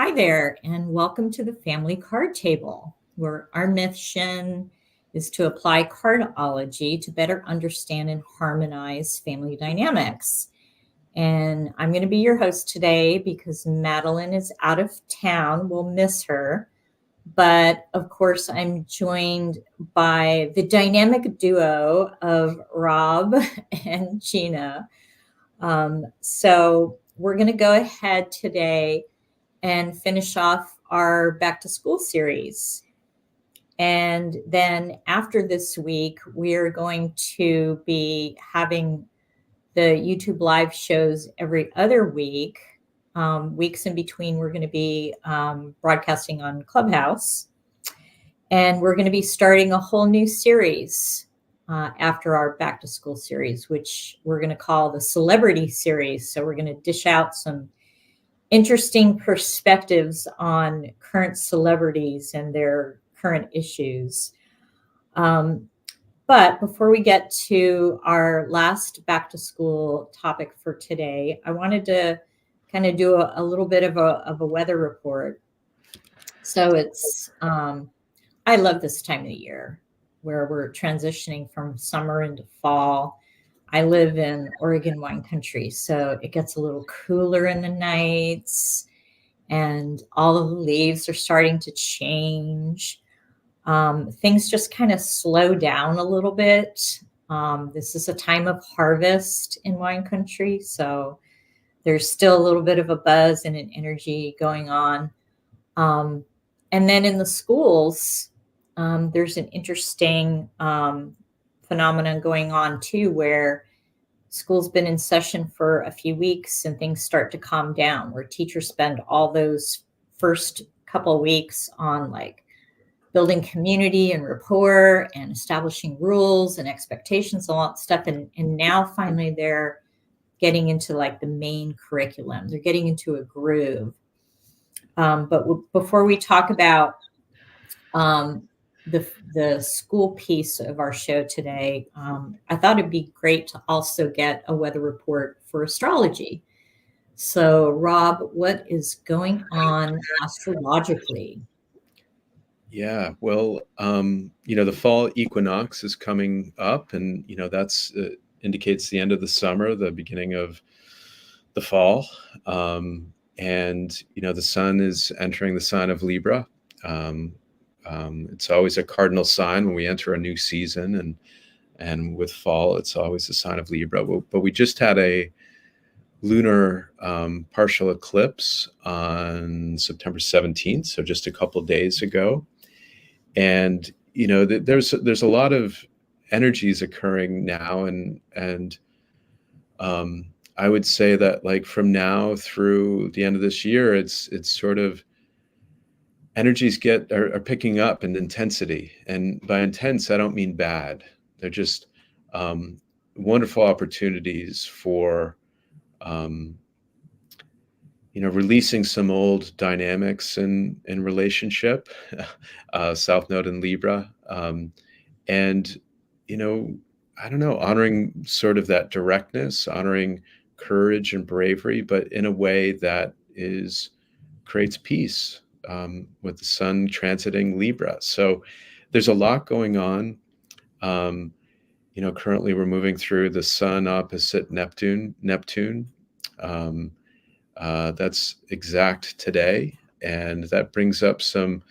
Hi there, and welcome to the Family Card Table, where our mission is to apply cardology to better understand and harmonize family dynamics. And I'm going to be your host today because Madeline is out of town. We'll miss her. But of course, I'm joined by the dynamic duo of Rob and Gina. So we're going to go ahead today and finish off our back to school series. And then after this week, we're going to be having the YouTube live shows every other week. Weeks in between, we're going to be broadcasting on Clubhouse. And we're going to be starting a whole new series after our back to school series, which we're going to call the Celebrity Series. So we're going to dish out some interesting perspectives on current celebrities and their current issues. But before we get to our last back to school topic for today, I wanted to kind of do a little bit of a weather report. So I love this time of the year where we're transitioning from summer into fall. I live in Oregon wine country, so it gets a little cooler in the nights and all of the leaves are starting to change. Things just kind of slow down a little bit. This is a time of harvest in wine country, so there's still a little bit of a buzz and an energy going on. And then in the schools, there's an interesting phenomenon going on too, where school's been in session for a few weeks and things start to calm down, where teachers spend all those first couple of weeks on like building community and rapport and establishing rules and expectations and all that stuff. And now finally they're getting into like the main curriculum. They're getting into a groove. But before we talk about the school piece of our show today, I thought it'd be great to also get a weather report for astrology. So, Rob, what is going on astrologically? Yeah, well, the fall equinox is coming up, and that's indicates the end of the summer, the beginning of the fall, and the sun is entering the sign of Libra. It's always a cardinal sign when we enter a new season, and with fall, it's always a sign of Libra. But we just had a lunar partial eclipse on September 17th, so just a couple days ago. And there's a lot of energies occurring now, and I would say that like from now through the end of this year, it's sort of energies are picking up in intensity. And by intense, I don't mean bad. They're just wonderful opportunities for releasing some old dynamics in relationship, South Node in Libra, and I don't know, honoring sort of that directness, honoring courage and bravery, but in a way that creates peace, with the sun transiting Libra. So there's a lot going on. Currently we're moving through the sun opposite Neptune. That's exact today, and that brings up some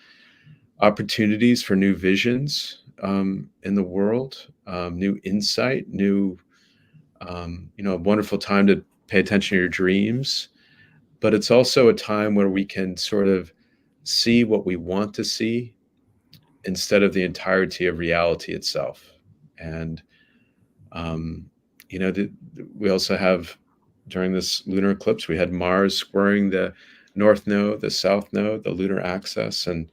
opportunities for new visions in the world, new insight, a wonderful time to pay attention to your dreams. But it's also a time where we can sort of see what we want to see instead of the entirety of reality itself. And we also have, during this lunar eclipse, we had Mars squaring the North Node, the South Node, the lunar axis. And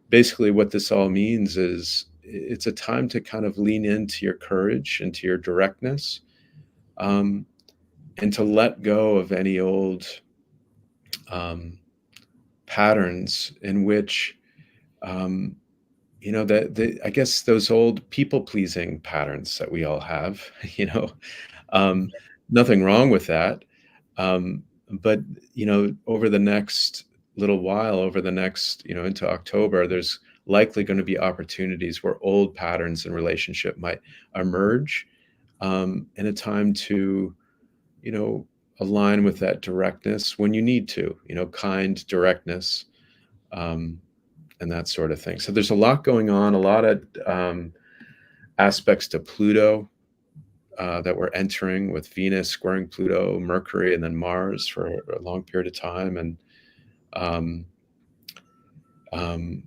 basically what this all means is it's a time to kind of lean into your courage, into your directness, and to let go of any old patterns in which, I guess those old people-pleasing patterns that we all have, nothing wrong with that. But, over the next little while, over the next, into October, there's likely going to be opportunities where old patterns in relationship might emerge, in a time to, align with that directness when you need to, kind directness, and that sort of thing. So there's a lot going on, a lot of aspects to Pluto that we're entering, with Venus squaring Pluto, Mercury, and then Mars for a long period of time. And um, um,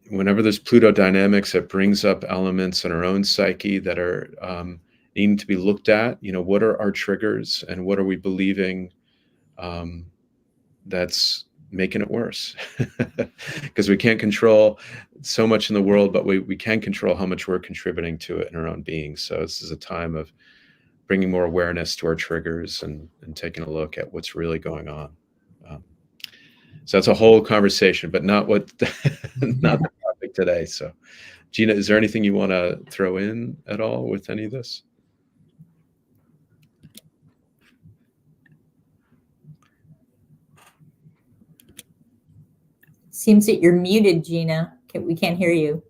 whenever there's Pluto dynamics, it brings up elements in our own psyche that are needing to be looked at. What are our triggers, and what are we believing that's making it worse? Because we can't control so much in the world, but we can control how much we're contributing to it in our own being. So this is a time of bringing more awareness to our triggers, and taking a look at what's really going on. So that's a whole conversation, but not not the topic today. So Gina, is there anything you want to throw in at all with any of this? Seems that you're muted, Gina. We can't hear you.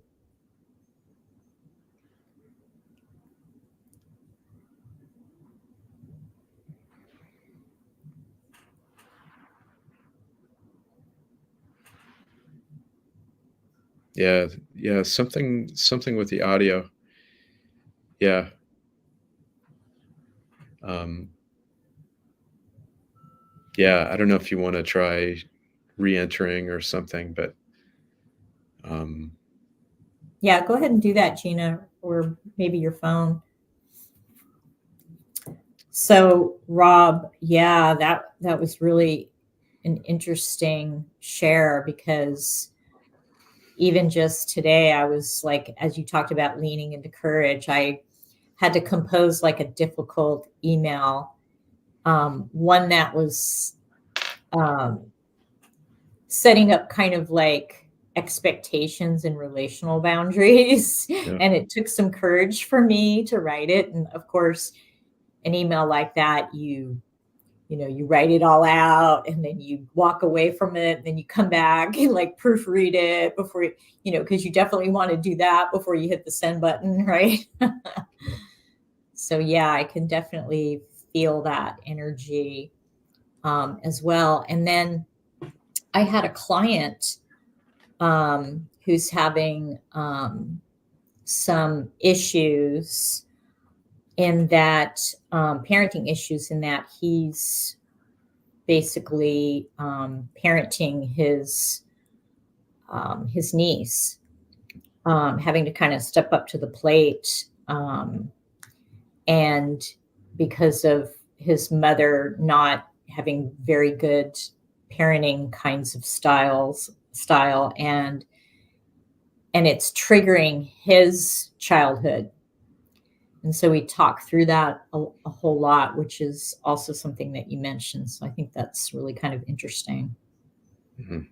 Yeah, something with the audio. Yeah. Yeah, I don't know if you want to try re-entering or something, but yeah, go ahead and do that, Gina, or maybe your phone. So Rob, yeah, that was really an interesting share, because even just today, I was like, as you talked about leaning into courage, I had to compose like a difficult email, one that was setting up kind of like expectations and relational boundaries. yeah. And it took some courage for me to write it. And of course, an email like that, you write it all out, and then you walk away from it, and then you come back and like proofread it before because you definitely want to do that before you hit the send button, right? So yeah, I can definitely feel that energy as well. And then I had a client who's having some issues, in that parenting issues, in that he's basically parenting his niece, having to kind of step up to the plate, and because of his mother not having very good parenting kinds of style, and it's triggering his childhood. And so we talk through that a whole lot, which is also something that you mentioned. So I think that's really kind of interesting. Mm-hmm.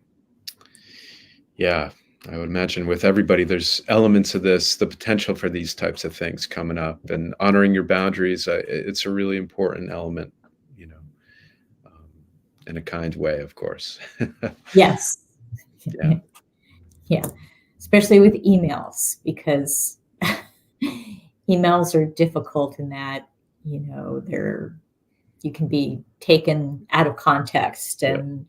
Yeah, I would imagine with everybody, there's elements of this, the potential for these types of things coming up, and honoring your boundaries. It's a really important element, in a kind way, of course. Yes. Yeah. Yeah. Especially with emails, because emails are difficult in that, you can be taken out of context, and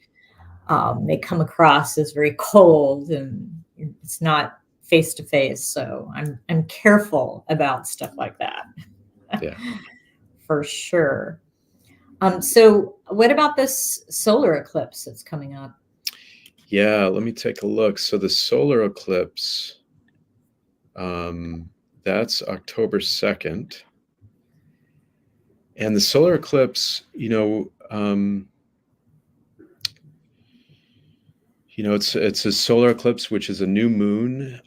they come across as very cold, and it's not face to face. So I'm careful about stuff like that. Yeah. For sure. So what about this solar eclipse that's coming up? Yeah, let me take a look. So the solar eclipse, that's October 2nd. And the solar eclipse, it's a solar eclipse, which is a new moon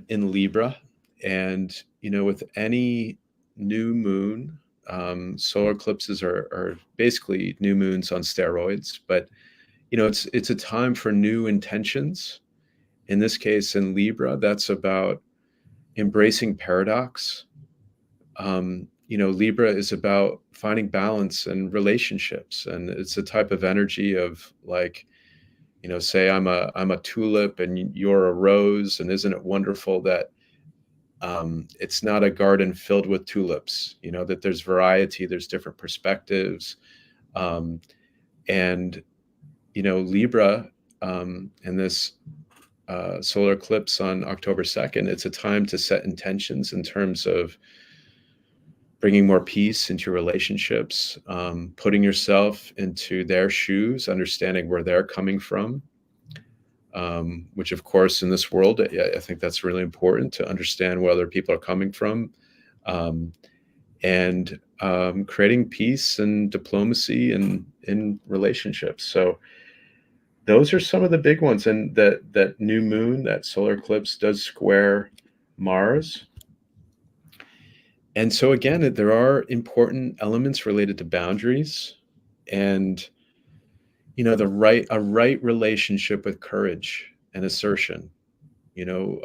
in Libra. And, with any new moon, solar eclipses are basically new moons on steroids. But, it's a time for new intentions. In this case, in Libra, that's about embracing paradox. Libra is about finding balance in relationships, and it's a type of energy of like say I'm a tulip and you're a rose, and isn't it wonderful that it's not a garden filled with tulips, that there's variety, there's different perspectives. And Libra, and this solar eclipse on October 2nd, it's a time to set intentions in terms of bringing more peace into relationships, putting yourself into their shoes, understanding where they're coming from, which, of course, in this world, I think that's really important, to understand where other people are coming from, and creating peace and diplomacy in relationships. So those are some of the big ones. And that new moon, that solar eclipse, does square Mars. And so again, there are important elements related to boundaries and a right relationship with courage and assertion.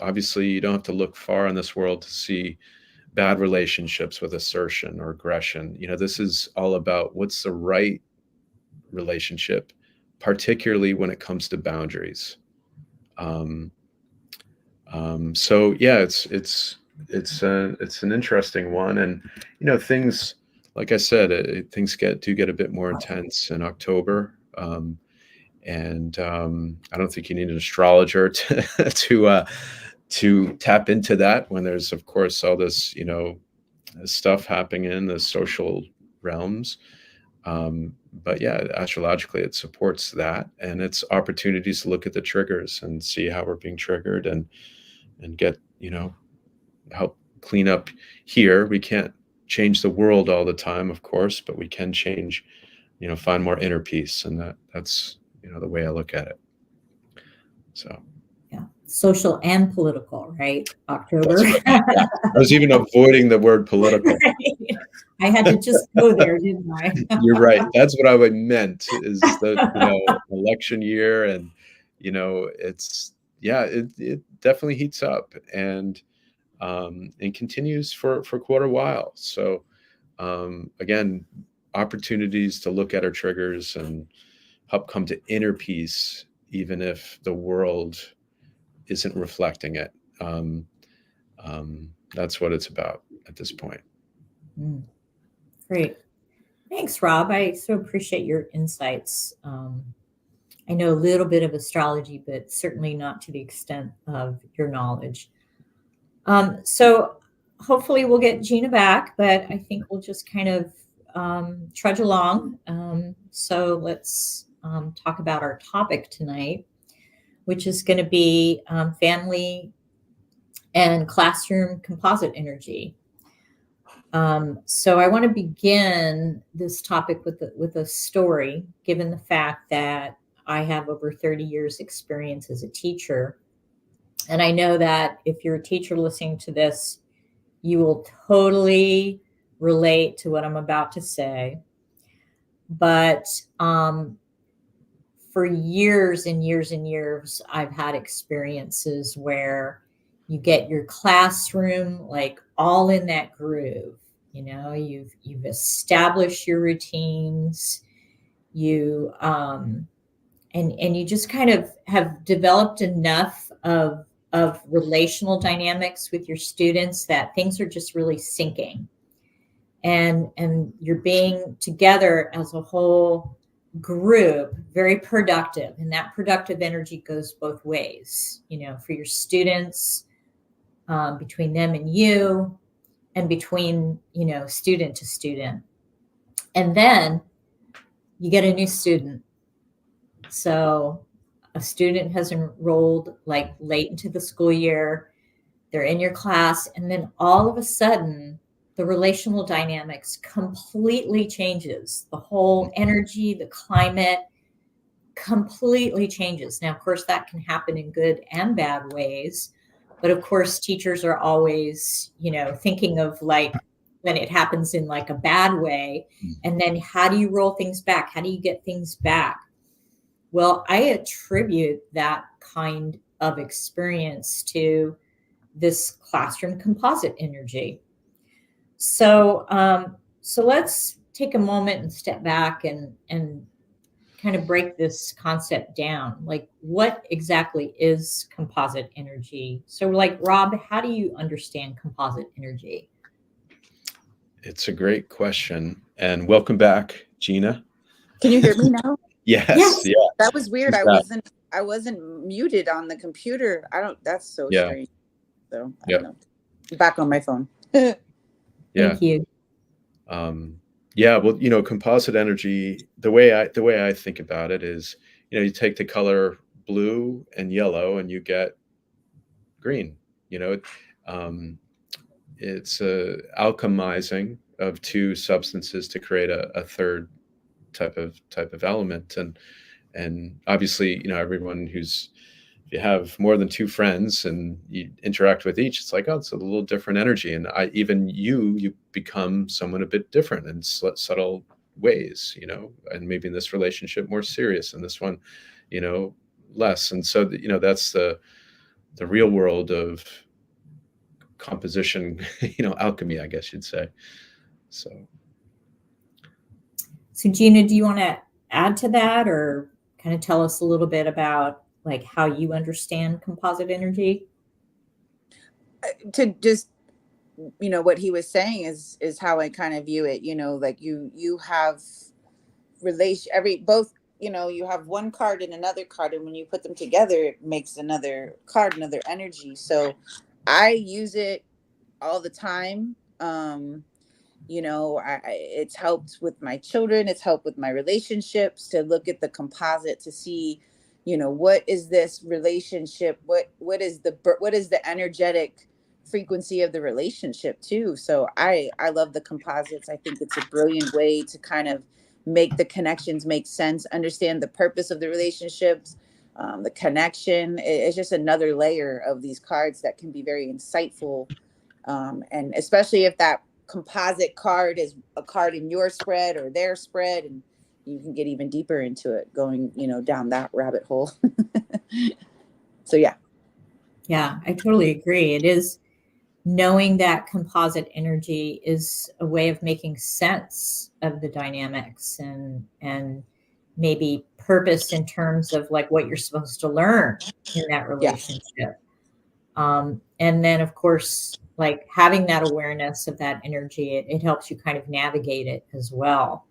Obviously you don't have to look far in this world to see bad relationships with assertion or aggression. This is all about what's the right relationship, particularly when it comes to boundaries. So yeah, it's an interesting one. And things, like I said, things do get a bit more intense in October. And I don't think you need an astrologer to tap into that, when there's, of course, all this stuff happening in the social realms. But yeah, astrologically it supports that, and it's opportunities to look at the triggers and see how we're being triggered, and get help clean up here. We can't change the world all the time, of course, but we can change, find more inner peace, and that's the way I look at it. So yeah, social and political, right? October. I was even avoiding the word political. Right. I had to just go there, didn't I? You're right. That's what I meant, is the election year, and it definitely heats up, and continues for quite a while. So again, opportunities to look at our triggers and help come to inner peace, even if the world isn't reflecting it. That's what it's about at this point. Great. Thanks, Rob. I so appreciate your insights. I know a little bit of astrology, but certainly not to the extent of your knowledge. So hopefully we'll get Gina back, but I think we'll just kind of trudge along. So let's talk about our topic tonight, which is going to be family and classroom composite energy. So I want to begin this topic with a story, given the fact that I have over 30 years experience as a teacher. And I know that if you're a teacher listening to this, you will totally relate to what I'm about to say. But for years and years and years, I've had experiences where you get your classroom like all in that groove. You've established your routines. You and you just kind of have developed enough of relational dynamics with your students that things are just really sinking, and you're being together as a whole group, very productive, and that productive energy goes both ways, for your students, between them and you, and between student to student. And then you get a new student. So a student has enrolled like late into the school year, they're in your class, and then all of a sudden the relational dynamics completely changes. The whole energy, the climate completely changes. Now, of course, that can happen in good and bad ways, but of course teachers are always thinking of like when it happens in like a bad way, and then how do you roll things back, how do you get things back? Well, I attribute that kind of experience to this classroom composite energy. So let's take a moment and step back and kind of break this concept down. Like, what exactly is composite energy? So, like, Rob, how do you understand composite energy? It's a great question. And welcome back, Gina. Can you hear me now? Yes. Yes. Yeah. That was weird. She's I back. wasn't muted on the computer. That's so Yeah. strange. So I Yeah. don't know. I'm back on my phone. Yeah. Thank you. Yeah. Well, you know, composite energy, the way I think about it is, you know, you take the color blue and yellow and you get green. You know, it's a alchemizing of two substances to create a third type of element. And obviously, you know, everyone who's, if you have more than two friends and you interact with each, it's like, oh, it's a little different energy. And even you become someone a bit different in subtle ways, you know, and maybe in this relationship more serious, and this one, you know, less. And so, you know, that's the real world of composition, you know, alchemy, I guess you'd say. So Gina, do you want to add to that, or kind of tell us a little bit about like how you understand composite energy? To just, you know, what he was saying is how I kind of view it. You know, like you have both, you know, you have one card and another card, and when you put them together, it makes another card, another energy. So I use it all the time. You know, it's helped with my children. It's helped with my relationships, to look at the composite to see, you know, what is this relationship? What is the energetic frequency of the relationship too? So I love the composites. I think it's a brilliant way to kind of make the connections make sense, understand the purpose of the relationships, the connection. It's just another layer of these cards that can be very insightful. And especially if that composite card is a card in your spread or their spread, and you can get even deeper into it, going, you know, down that rabbit hole. So yeah. Yeah, I totally agree. It is, knowing that composite energy is a way of making sense of the dynamics and maybe purpose in terms of like what you're supposed to learn in that Yeah. relationship. And then, of course, like having that awareness of that energy, it helps you kind of navigate it as well,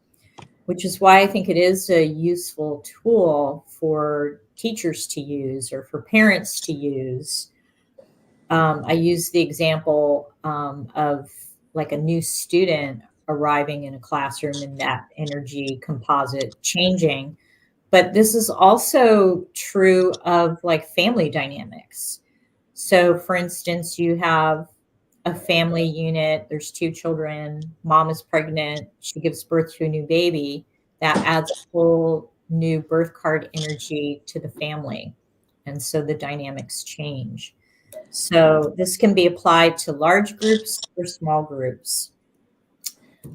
which is why I think it is a useful tool for teachers to use or for parents to use. I use the example of like a new student arriving in a classroom and that energy composite changing. But this is also true of like family dynamics. So, for instance, you have a family unit, there's two children, mom is pregnant, she gives birth to a new baby. That adds a whole new birth card energy to the family. And so the dynamics change. So this can be applied to large groups or small groups.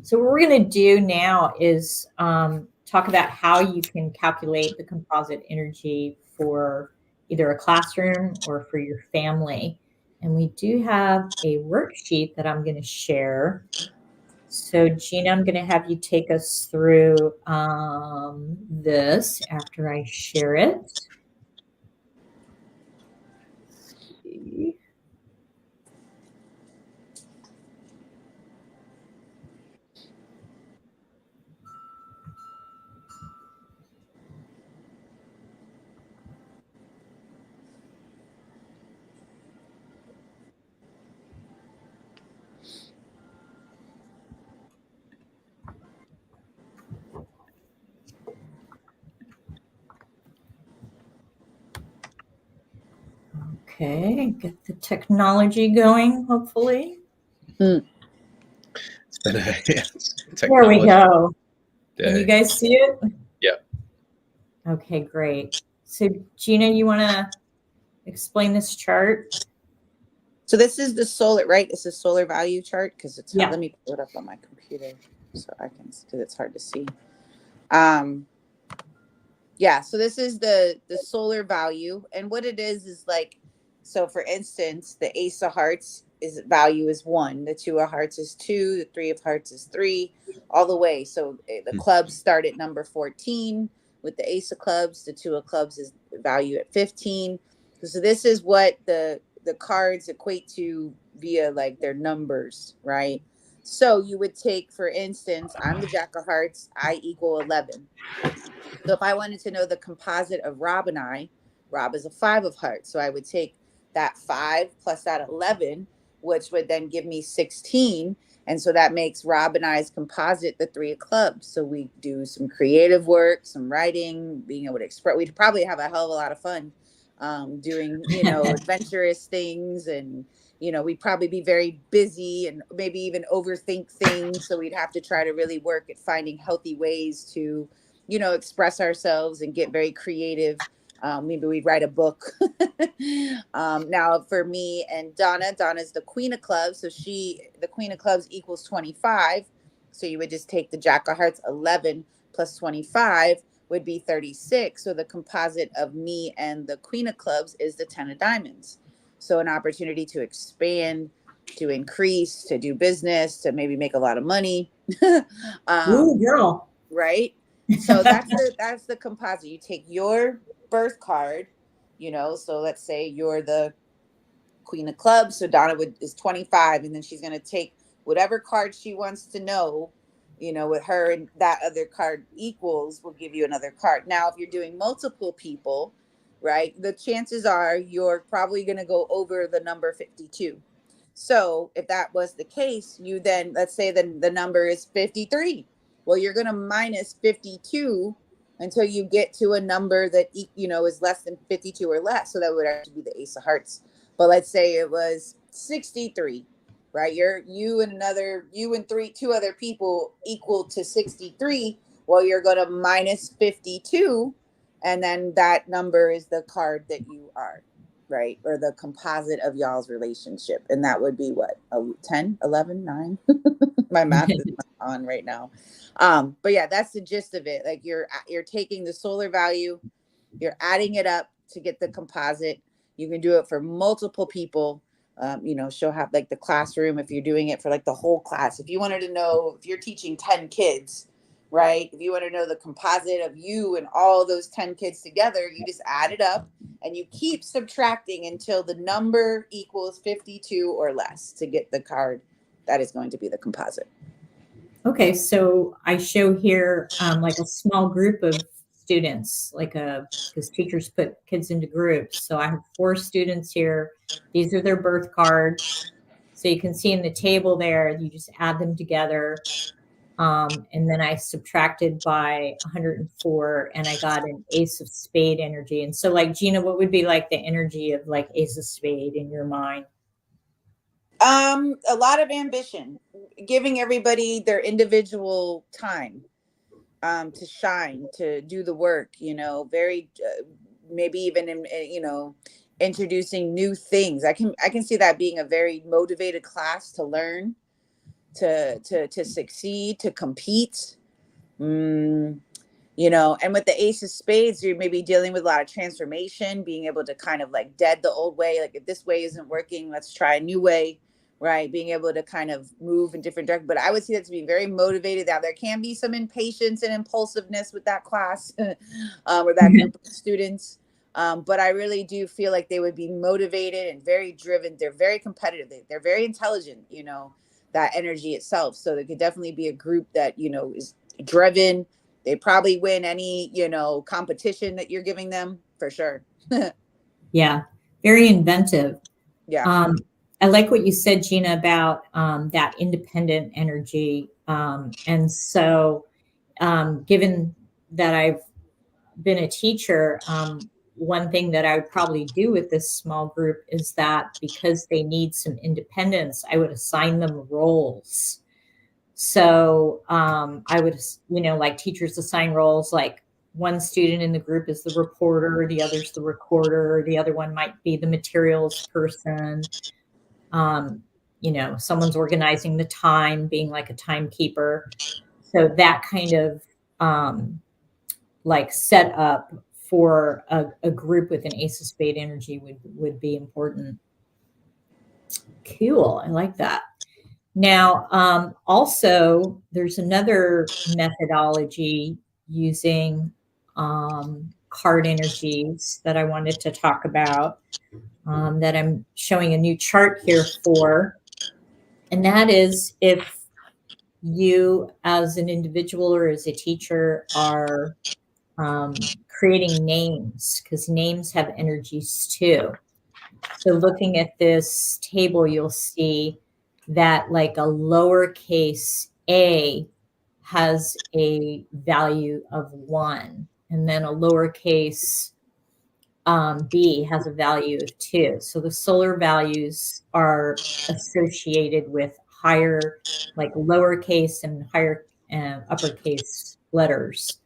So what we're going to do now is talk about how you can calculate the composite energy for either a classroom or for your family. And we do have a worksheet that I'm going to share. So Gina, I'm going to have you take us through this after I share it. Let's see. Okay, get the technology going, hopefully. Mm. it's been a There we go. day. Can you guys see it? Yeah. Okay, great. So Gina, you want to explain this chart? So this is the solar, right? It's a solar value chart, because it's Yeah. let me pull it up on my computer so I can, because it's hard to see. Yeah, so this is the solar value, and what it is like, so for instance, the ace of hearts is value is 1, the 2 of hearts is 2, the 3 of hearts is 3, all the way. So the clubs start at number 14, With the ace of clubs, the two of clubs is value at 15. So this is what the cards equate to via like their numbers, right? So you would take, for instance, I'm the jack of hearts, I equal 11. So if I wanted to know the composite of Rob and I, Rob is a five of hearts. So I would take that five plus that 11, which would then give me 16. And so that makes Rob and I's composite the three of clubs. So we do some creative work, some writing, being able to express. We'd probably have a hell of a lot of fun doing, adventurous things. And, we'd probably be very busy and maybe even overthink things. So we'd have to try to really work at finding healthy ways to express ourselves and get very creative. Maybe we'd write a book. Now for me and Donna's the queen of clubs. So the queen of clubs equals 25. So you would just take the jack of hearts, 11 plus 25 would be 36. So the composite of me and the queen of clubs is the 10 of diamonds. So an opportunity to expand, to increase, to do business, to maybe make a lot of money. Ooh, girl. Right. So that's the composite. You take your birth card, so let's say you're the queen of clubs. So Donna is 25, and then she's going to take whatever card she wants to know, with her, and that other card equals will give you another card. Now, if you're doing multiple people, right, the chances are you're probably going to go over the number 52. So if that was the case, you then, let's say then the number is 53. Well, you're going to minus 52 until you get to a number that, is less than 52 or less. So that would actually be the ace of hearts. But let's say it was 63, right? You and two other people equal to 63. Well, you're going to minus 52. And then that number is the card that you are, right? Or the composite of y'all's relationship. And that would be what? 10, 11, 9? My math is not on right now. But yeah, that's the gist of it. Like you're taking the solar value, you're adding it up to get the composite. You can do it for multiple people. She'll have like the classroom if you're doing it for like the whole class. If you wanted to know, if you're teaching 10 kids, right? If you want to know the composite of you and all those 10 kids together, you just add it up and you keep subtracting until the number equals 52 or less to get the card that is going to be the composite. Okay, so I show here like a small group of students, because teachers put kids into groups. So I have 4 students here. These are their birth cards. So you can see in the table there, you just add them together. And then I subtracted by 104 and I got an ace of spade energy. And so like, Gina, what would be like the energy of like ace of spade in your mind? A lot of ambition, giving everybody their individual time to shine, to do the work, very maybe even in, introducing new things. I can see that being a very motivated class to learn, to succeed, to compete. And with the ace of spades, you're maybe dealing with a lot of transformation, being able to kind of like dead the old way. Like if this way isn't working, let's try a new way, right? Being able to kind of move in different directions. But I would see that to be very motivated. Now there can be some impatience and impulsiveness with that class or that group of students. But I really do feel like they would be motivated and very driven. They're very competitive. They're very intelligent, that energy itself. So there could definitely be a group that, is driven. They probably win any, competition that you're giving them for sure. Yeah, very inventive. Yeah. I like what you said, Gina, about that independent energy. And so, given that I've been a teacher, one thing that I would probably do with this small group is that because they need some independence, I would assign them roles. So I would, like teachers assign roles, like one student in the group is the reporter, the other's the recorder, the other one might be the materials person. Someone's organizing the time, being like a timekeeper. So that kind of like set up for a group with an ace of spade energy would be important. Cool. I like that. Now, also, there's another methodology using card energies that I wanted to talk about, that I'm showing a new chart here for. And that is if you as an individual or as a teacher are creating names, because names have energies too. So looking at this table, you'll see that like a lowercase a has a value of 1, and then a lowercase b has a value of 2. So the solar values are associated with higher, like lowercase and higher uppercase letters.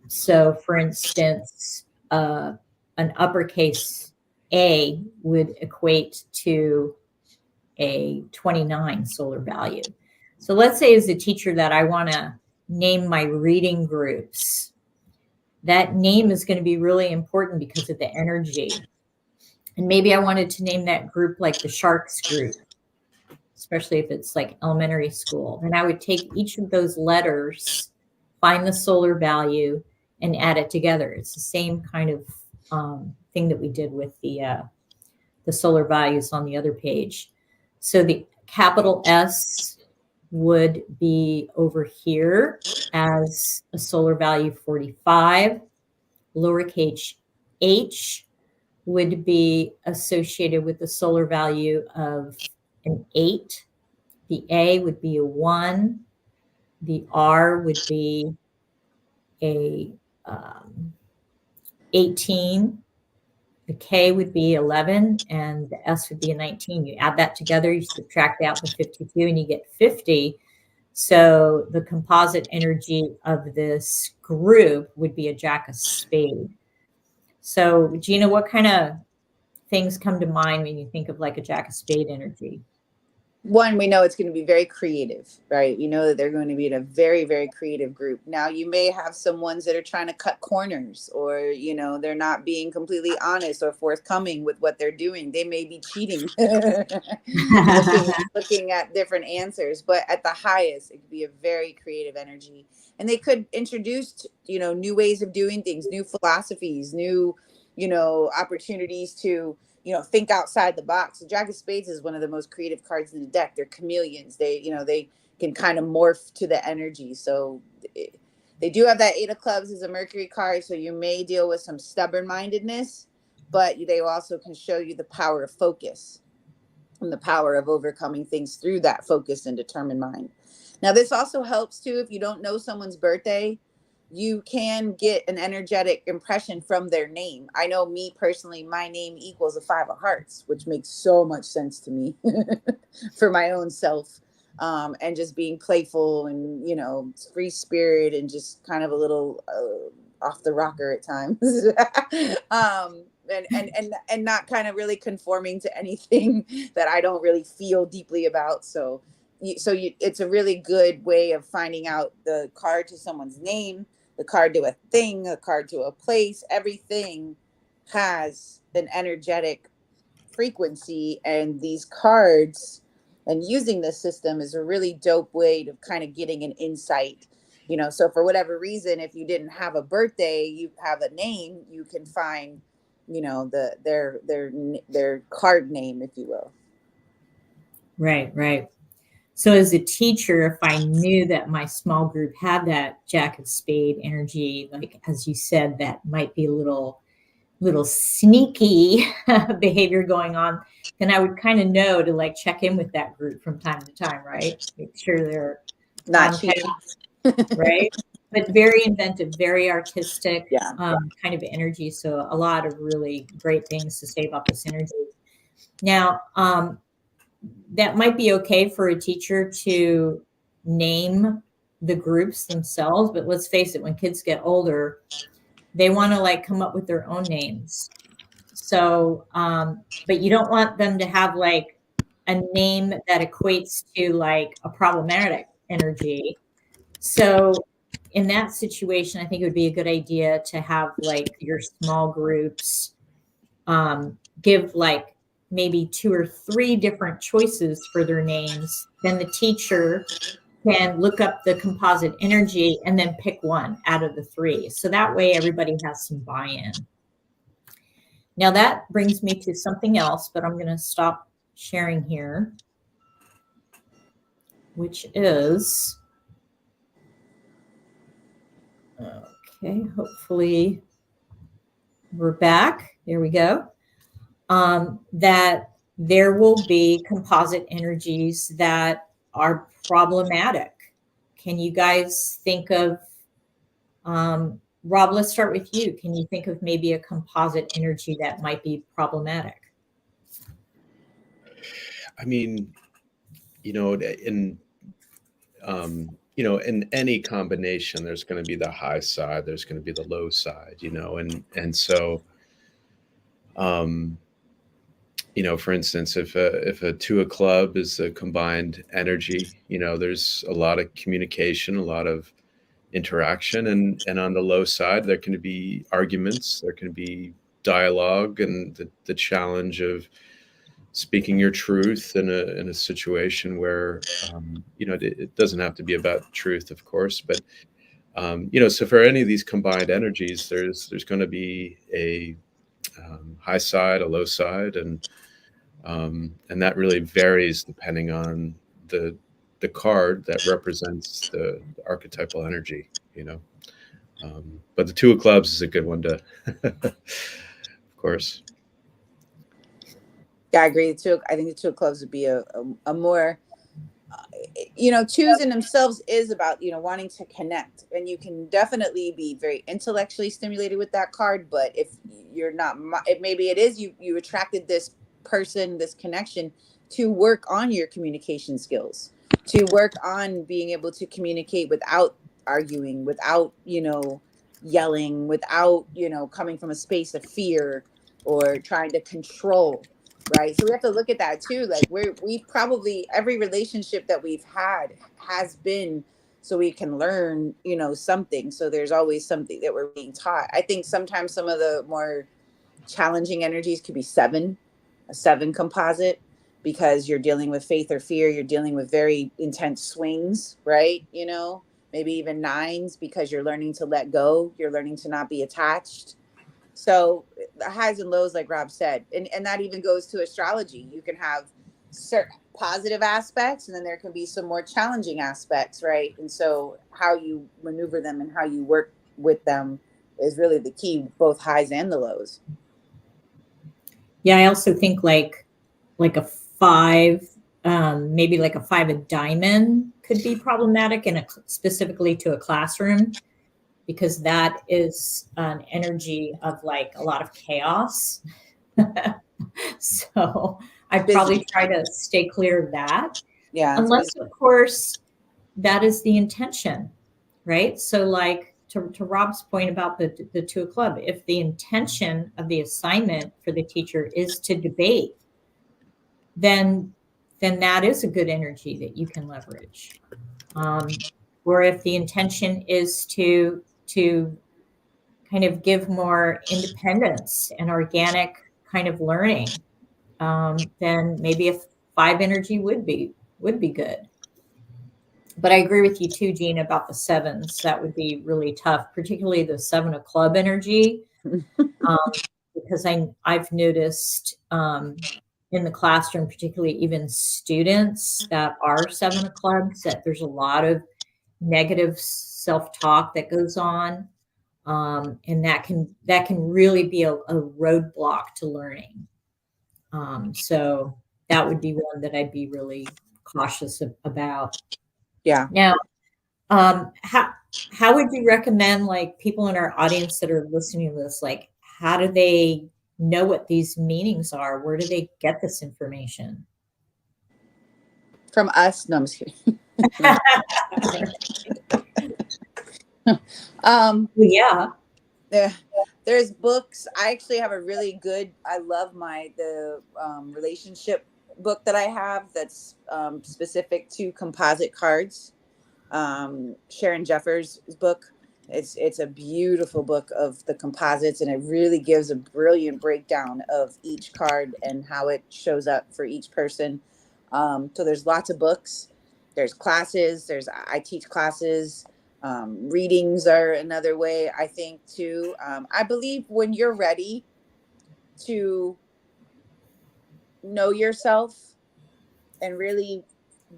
So for instance, an uppercase A would equate to a 29 solar value. So let's say as a teacher that I want to name my reading groups, that name is going to be really important because of the energy. And maybe I wanted to name that group like the Sharks group, especially if it's like elementary school. And I would take each of those letters, find the solar value, and add it together. It's the same kind of thing that we did with the solar values on the other page. So the capital S would be over here as a solar value 45. Lowercase h would be associated with the solar value of an 8. The A would be a 1. The R would be a 18. The K would be 11, and the S would be a 19. You add that together, you subtract out the 52, and you get 50. So the composite energy of this group would be a Jack of Spade. So Gina, what kind of things come to mind when you think of like a Jack of Spade energy? One, we know it's going to be very creative, right? You know that they're going to be in a very, very creative group. Now, you may have some ones that are trying to cut corners, or, you know, they're not being completely honest or forthcoming with what they're doing. They may be cheating, looking at different answers. But at the highest, it could be a very creative energy. And they could introduce, you know, new ways of doing things, new philosophies, new, you know, opportunities to, you know, think outside the box. The Jack of Spades is one of the most creative cards in the deck. They're chameleons. They, you know, they can kind of morph to the energy. So they do have that 8 of clubs as a Mercury card. So you may deal with some stubborn mindedness, but they also can show you the power of focus and the power of overcoming things through that focused and determined mind. Now, this also helps too, if you don't know someone's birthday, you can get an energetic impression from their name. I know me personally, my name equals a 5 of hearts, which makes so much sense to me for my own self. And just being playful and, you know, free spirit and just kind of a little off the rocker at times. And not kind of really conforming to anything that I don't really feel deeply about. So it's a really good way of finding out the card to someone's name, the card to a thing, a card to a place. Everything has an energetic frequency, and these cards and using this system is a really dope way to kind of getting an insight. You know, so for whatever reason, if you didn't have a birthday, you have a name, you can find, you know, their card name, if you will. Right, right. So as a teacher, if I knew that my small group had that Jack of Spade energy, like as you said, that might be a little sneaky behavior going on, then I would kind of know to like check in with that group from time to time, right? Make sure they're not cheating, right? But very inventive, very artistic, yeah. Kind of energy. So a lot of really great things to say about this energy. Now, that might be okay for a teacher to name the groups themselves, but let's face it, when kids get older, they want to like come up with their own names. So, but you don't want them to have like a name that equates to like a problematic energy. So in that situation, I think it would be a good idea to have like your small groups give like maybe 2 or 3 different choices for their names. Then the teacher can look up the composite energy and then pick one out of the three. So that way everybody has some buy-in. Now that brings me to something else, but I'm going to stop sharing here, which is, okay, hopefully we're back. There we go. That there will be composite energies that are problematic. Can you guys think of, Rob, let's start with you. Can you think of maybe a composite energy that might be problematic? I mean, in in any combination, there's going to be the high side, there's going to be the low side, and so, for instance, if a two of club is a combined energy, there's a lot of communication, a lot of interaction, and on the low side, there can be arguments, there can be dialogue, and the challenge of speaking your truth in a situation where it doesn't have to be about truth, of course, but so for any of these combined energies, there's going to be a high side, a low side, and that really varies depending on the card that represents the archetypal energy, but the two of clubs is a good one to of course. Yeah, I agree. I think the two of clubs would be a more, twos in themselves is about, wanting to connect, and you can definitely be very intellectually stimulated with that card. But if you're not, maybe it is you attracted this person, this connection, to work on your communication skills, to work on being able to communicate without arguing, without, yelling, without, coming from a space of fear or trying to control. Right. So we have to look at that too. Like we probably, every relationship that we've had has been so we can learn, something. So there's always something that we're being taught. I think sometimes some of the more challenging energies could be a seven composite, because you're dealing with faith or fear. You're dealing with very intense swings, right? Maybe even nines, because you're learning to let go. You're learning to not be attached. So the highs and lows, like Rob said, and that even goes to astrology. You can have certain positive aspects, and then there can be some more challenging aspects, right? And so how you maneuver them and how you work with them is really the key, both highs and the lows. Yeah, I also think like a five, maybe like a five of diamond could be problematic, and specifically to a classroom, because that is an energy of like a lot of chaos. So I probably try to stay clear of that. Yeah. Unless, of course, that is the intention, right? So like to Rob's point about the two of club, if the intention of the assignment for the teacher is to debate, then that is a good energy that you can leverage. Or if the intention is to kind of give more independence and organic kind of learning, then maybe a five energy would be good. But I agree with you too, Jean, about the sevens. That would be really tough, particularly the seven of club energy, because I've noticed in the classroom, particularly even students that are seven of clubs, that there's a lot of negative self-talk that goes on. And that can really be a roadblock to learning. So that would be one that I'd be really cautious about. Yeah. Now, how would you recommend, like, people in our audience that are listening to this, like, how do they know what these meanings are? Where do they get this information? From us? No, I'm just kidding. Yeah. There's books. I actually have a really good, I love the relationship book that I have that's specific to composite cards. Sharon Jeffers' book. It's a beautiful book of the composites, and it really gives a brilliant breakdown of each card and how it shows up for each person. So there's lots of books. there's classes, I teach classes. Readings are another way, I think, too. I believe when you're ready to know yourself and really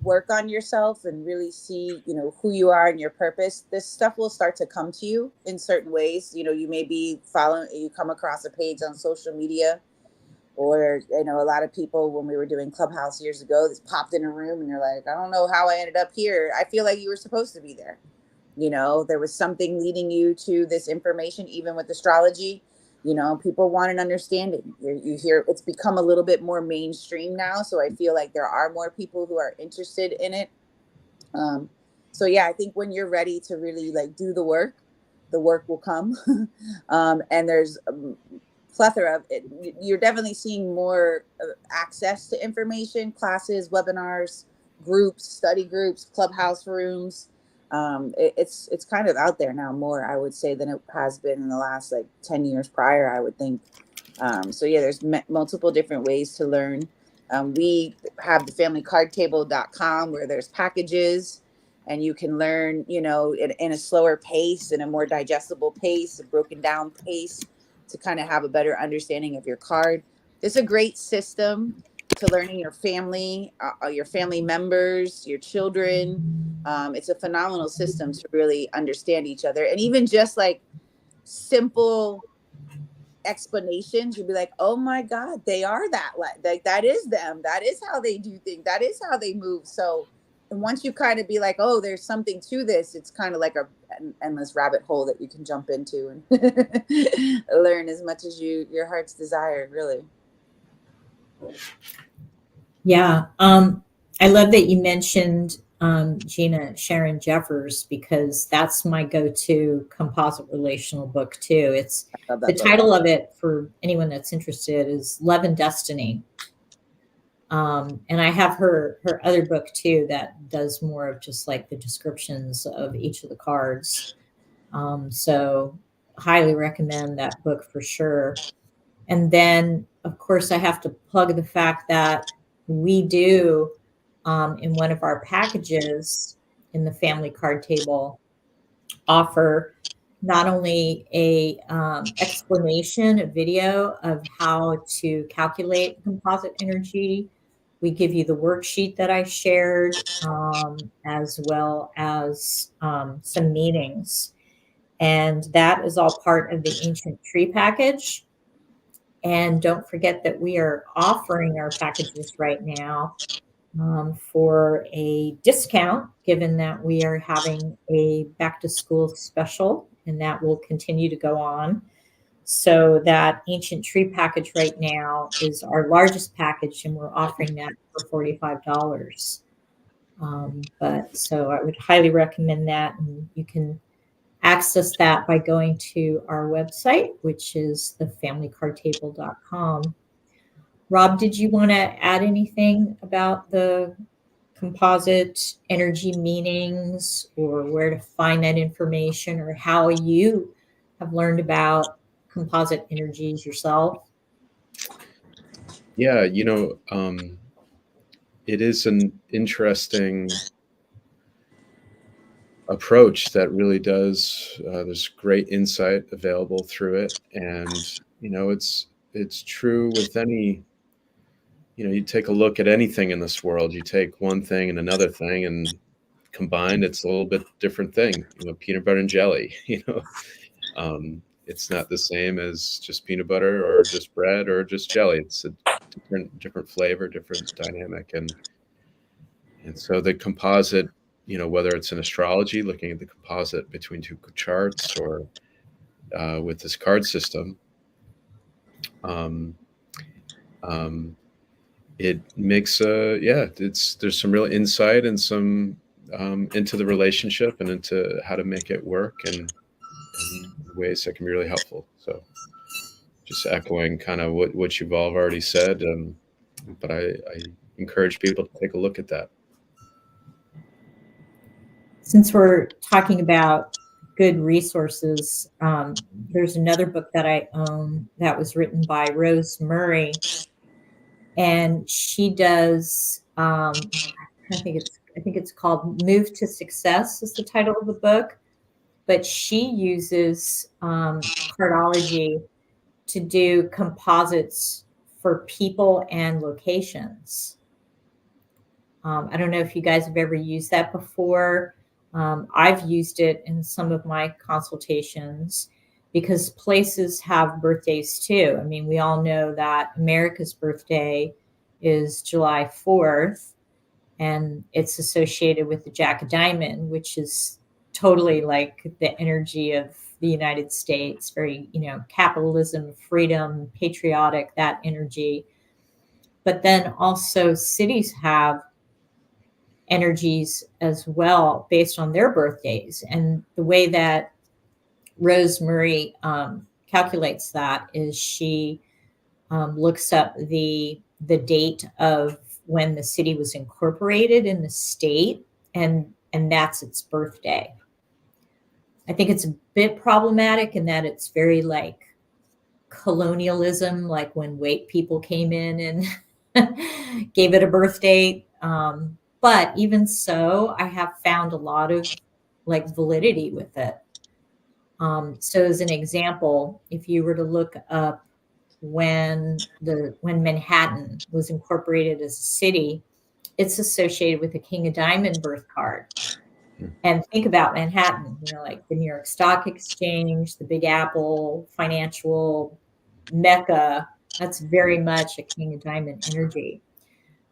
work on yourself and really see, who you are and your purpose, this stuff will start to come to you in certain ways. You may be following, you come across a page on social media, or a lot of people, when we were doing Clubhouse years ago, this popped in a room and you're like, I don't know how I ended up here. I feel like you were supposed to be there. There was something leading you to this information. Even with astrology, people want an understanding. You hear it's become a little bit more mainstream now, so I feel like there are more people who are interested in it. So yeah, I think when you're ready to really like do the work will come. And there's plethora of it. You're definitely seeing more access to information, classes, webinars, groups, study groups, clubhouse rooms. It's kind of out there now more, I would say, than it has been in the last like 10 years prior, I would think. So yeah, there's multiple different ways to learn. We have the familycardtable.com, where there's packages and you can learn, in a slower pace, in a more digestible pace, a broken down pace, to kind of have a better understanding of your card. It's a great system to learning your family members, your children. It's a phenomenal system to really understand each other. And even just like simple explanations, you'll be like, oh my God, they are that. Like that is them. That is how they do things. That is how they move. So, and once you kind of be like, oh, there's something to this, it's kind of like an endless rabbit hole that you can jump into and learn as much as your heart's desire, really. Yeah. I love that you mentioned Gina Sharon Jeffers, because that's my go-to composite relational book too. It's the title of it, for anyone that's interested, is Love and Destiny. And I have her other book too that does more of just like the descriptions of each of the cards. So highly recommend that book for sure. And then, of course, I have to plug the fact that we do, in one of our packages in the family card table, offer not only a explanation, a video of how to calculate composite energy. We give you the worksheet that I shared, as well as some meetings. And that is all part of the Ancient Tree package. And don't forget that we are offering our packages right now for a discount, given that we are having a back to school special, and that will continue to go on. So that Ancient Tree package right now is our largest package, and we're offering that for $45. But so I would highly recommend that, and you can access that by going to our website, which is thefamilycardtable.com. Rob, did you want to add anything about the composite energy meanings, or where to find that information, or how you have learned about composite energies yourself? Yeah, it is an interesting approach that really does. There's great insight available through it, and it's true with any. You take a look at anything in this world. You take one thing and another thing, and combined, it's a little bit different thing. Peanut butter and jelly. It's not the same as just peanut butter or just bread or just jelly. It's a different flavor, different dynamic, and so the composite, whether it's in astrology, looking at the composite between two charts, or with this card system, um, um, it makes there's some real insight and some into the relationship and into how to make it work, and ways that can be really helpful. So just echoing kind of what you've all already said, but I encourage people to take a look at that. Since we're talking about good resources, there's another book that I own that was written by Rose Murray, and she does, I think it's I think it's called Move to Success is the title of the book. But she uses cardology to do composites for people and locations. I don't know if you guys have ever used that before. I've used it in some of my consultations because places have birthdays too. I mean, we all know that America's birthday is July 4th, and it's associated with the Jack of Diamond, which is totally like the energy of the United States, very, capitalism, freedom, patriotic, that energy. But then also cities have energies as well based on their birthdays. And the way that Rosemary calculates that is she looks up the date of when the city was incorporated in the state, and that's its birthday. I think it's a bit problematic in that it's very like colonialism, like when white people came in and gave it a birth date. But even so, I have found a lot of like validity with it. So as an example, if you were to look up when Manhattan was incorporated as a city, it's associated with the King of Diamond birth card. And think about Manhattan, like the New York Stock Exchange, the Big Apple, financial mecca. That's very much a King of Diamond energy.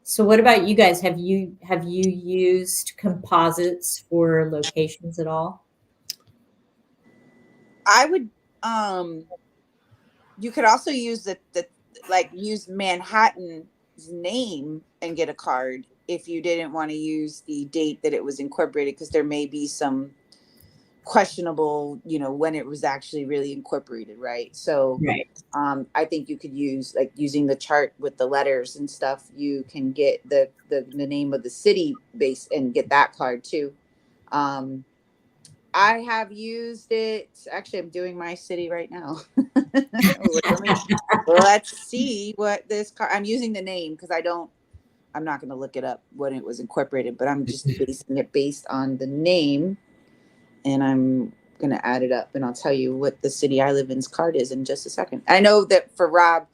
So what about you guys? Have you used composites for locations at all? I would you could also use the use Manhattan's name and get a card if you didn't want to use the date that it was incorporated, because there may be some questionable, when it was actually really incorporated, right? So Right. I think you could use like using the chart with the letters and stuff. You can get the name of the city base and get that card too. I have used it. Actually, I'm doing my city right now. Let's see what this card. I'm using the name because I'm not going to look it up when it was incorporated, but I'm just basing it based on the name, and I'm going to add it up, and I'll tell you what the city I live in's card is in just a second. I know that for Rob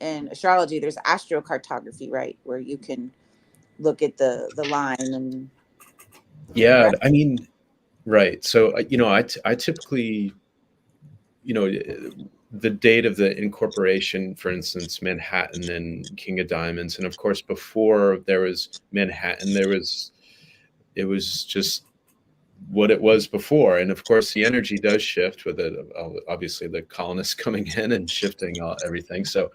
and astrology, there's astrocartography, right, where you can look at the line and. Yeah, I mean, right. So I typically, the date of the incorporation, for instance, Manhattan and King of Diamonds, and of course before there was Manhattan, it was just what it was before, and of course the energy does shift with it. Obviously, the colonists coming in and shifting everything. So,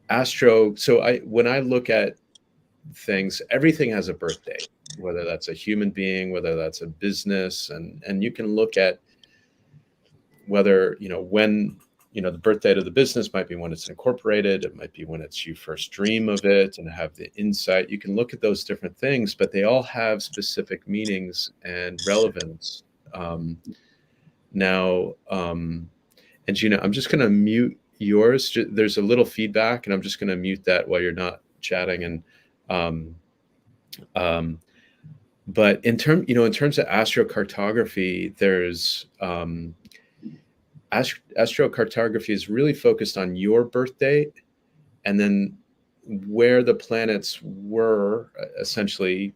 astro. So when I look at things, everything has a birth date, whether that's a human being, whether that's a business, and you can look at whether when the birth date of the business might be when it's incorporated, it might be when you first dream of it and have the insight. You can look at those different things, but they all have specific meanings and relevance. Now, and Gina, I'm just going to mute yours. There's a little feedback, and I'm just going to mute that while you're not chatting. And but in terms of astrocartography, there's astrocartography is really focused on your birth date and then where the planets were essentially.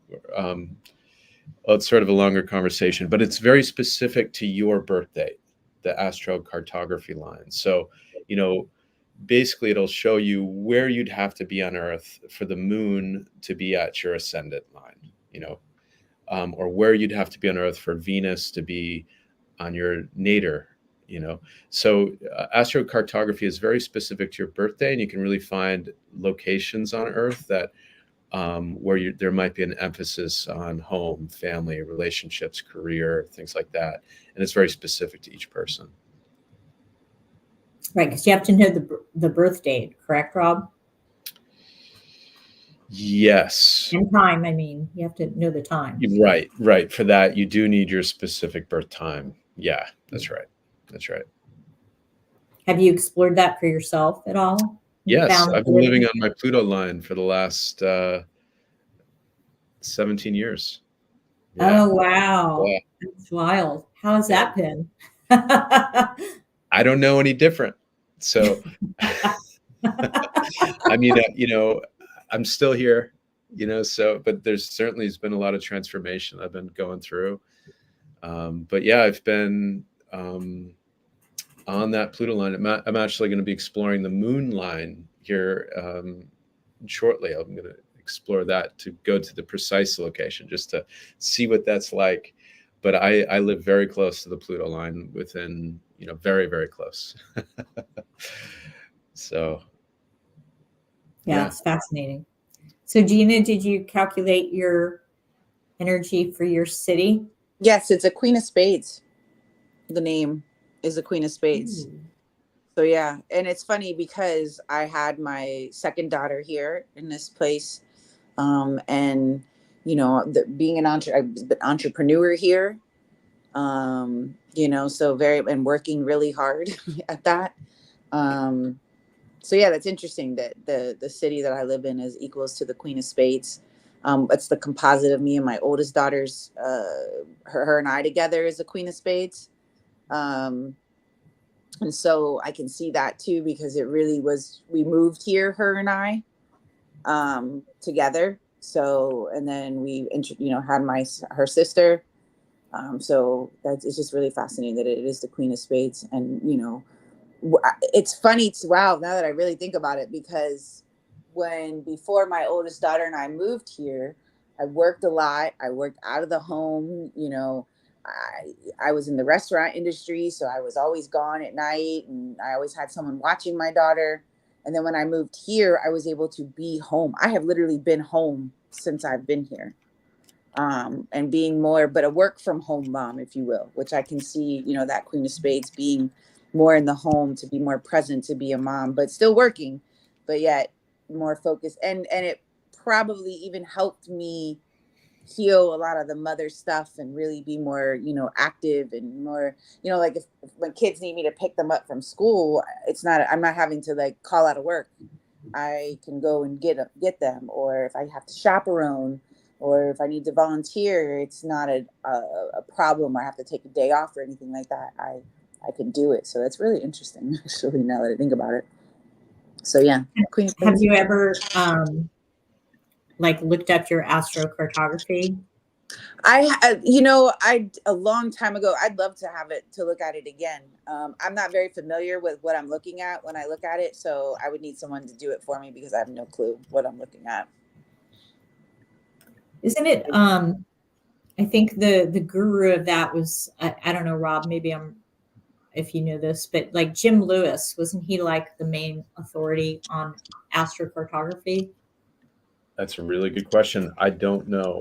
It's sort of a longer conversation, but it's very specific to your birth date, the astrocartography line. So, basically it'll show you where you'd have to be on Earth for the moon to be at your ascendant line, or where you'd have to be on Earth for Venus to be on your nadir. So astrocartography is very specific to your birthday, and you can really find locations on Earth that where there might be an emphasis on home, family, relationships, career, things like that, and it's very specific to each person. Right, because you have to know the birth date, correct, Rob? Yes. And time. I mean, you have to know the time. Right. For that, you do need your specific birth time. Yeah, that's right. Have you explored that for yourself at all? Yes, I've been living on my Pluto line for the last 17 years. Yeah. Oh, wow. Yeah. That's wild. How has Yeah. that been? I don't know any different. So, I mean, I'm still here, so, but there's certainly has been a lot of transformation I've been going through. But yeah, I've been on that Pluto line. I'm actually going to be exploring the Moon line here shortly. I'm going to explore that to go to the precise location just to see what that's like. But I live very close to the Pluto line, within, very, very close. So, Yeah, it's fascinating. So, Gina, did you calculate your energy for your city? Yes, it's a Queen of Spades. The name is a Queen of Spades. Ooh. So yeah, and it's funny because I had my second daughter here in this place, and being an entrepreneur here, so and working really hard at that. So yeah, that's interesting that the city that I live in is equals to the Queen of Spades. It's the composite of me and my oldest daughter's. Her and I together is the Queen of Spades. And so I can see that too, because it really was, we moved here, her and I, together. So, and then we, had her sister. So it's just really fascinating that it is the Queen of Spades. And, it's funny to, wow, now that I really think about it, because before my oldest daughter and I moved here, I worked a lot. I worked out of the home, I was in the restaurant industry, so I was always gone at night, and I always had someone watching my daughter. And then when I moved here, I was able to be home. I have literally been home since I've been here, and being more, but a work from home mom, if you will, which I can see, that Queen of Spades being more in the home, to be more present, to be a mom, but still working, but yet more focused. And it probably even helped me heal a lot of the mother stuff and really be more, active and more, like if when kids need me to pick them up from school, I'm not having to like call out of work. I can go and get them, or if I have to chaperone, or if I need to volunteer, it's not a problem. I have to take a day off or anything like that. I can do it. So that's really interesting, actually, now that I think about it. So yeah. Have you ever looked up your astrocartography? I a long time ago. I'd love to have it, to look at it again. I'm not very familiar with what I'm looking at when I look at it, so I would need someone to do it for me, because I have no clue what I'm looking at. Isn't it? I think the guru of that was, I don't know, Rob. Maybe if you know this, but like Jim Lewis, wasn't he like the main authority on astrocartography? That's a really good question. I don't know.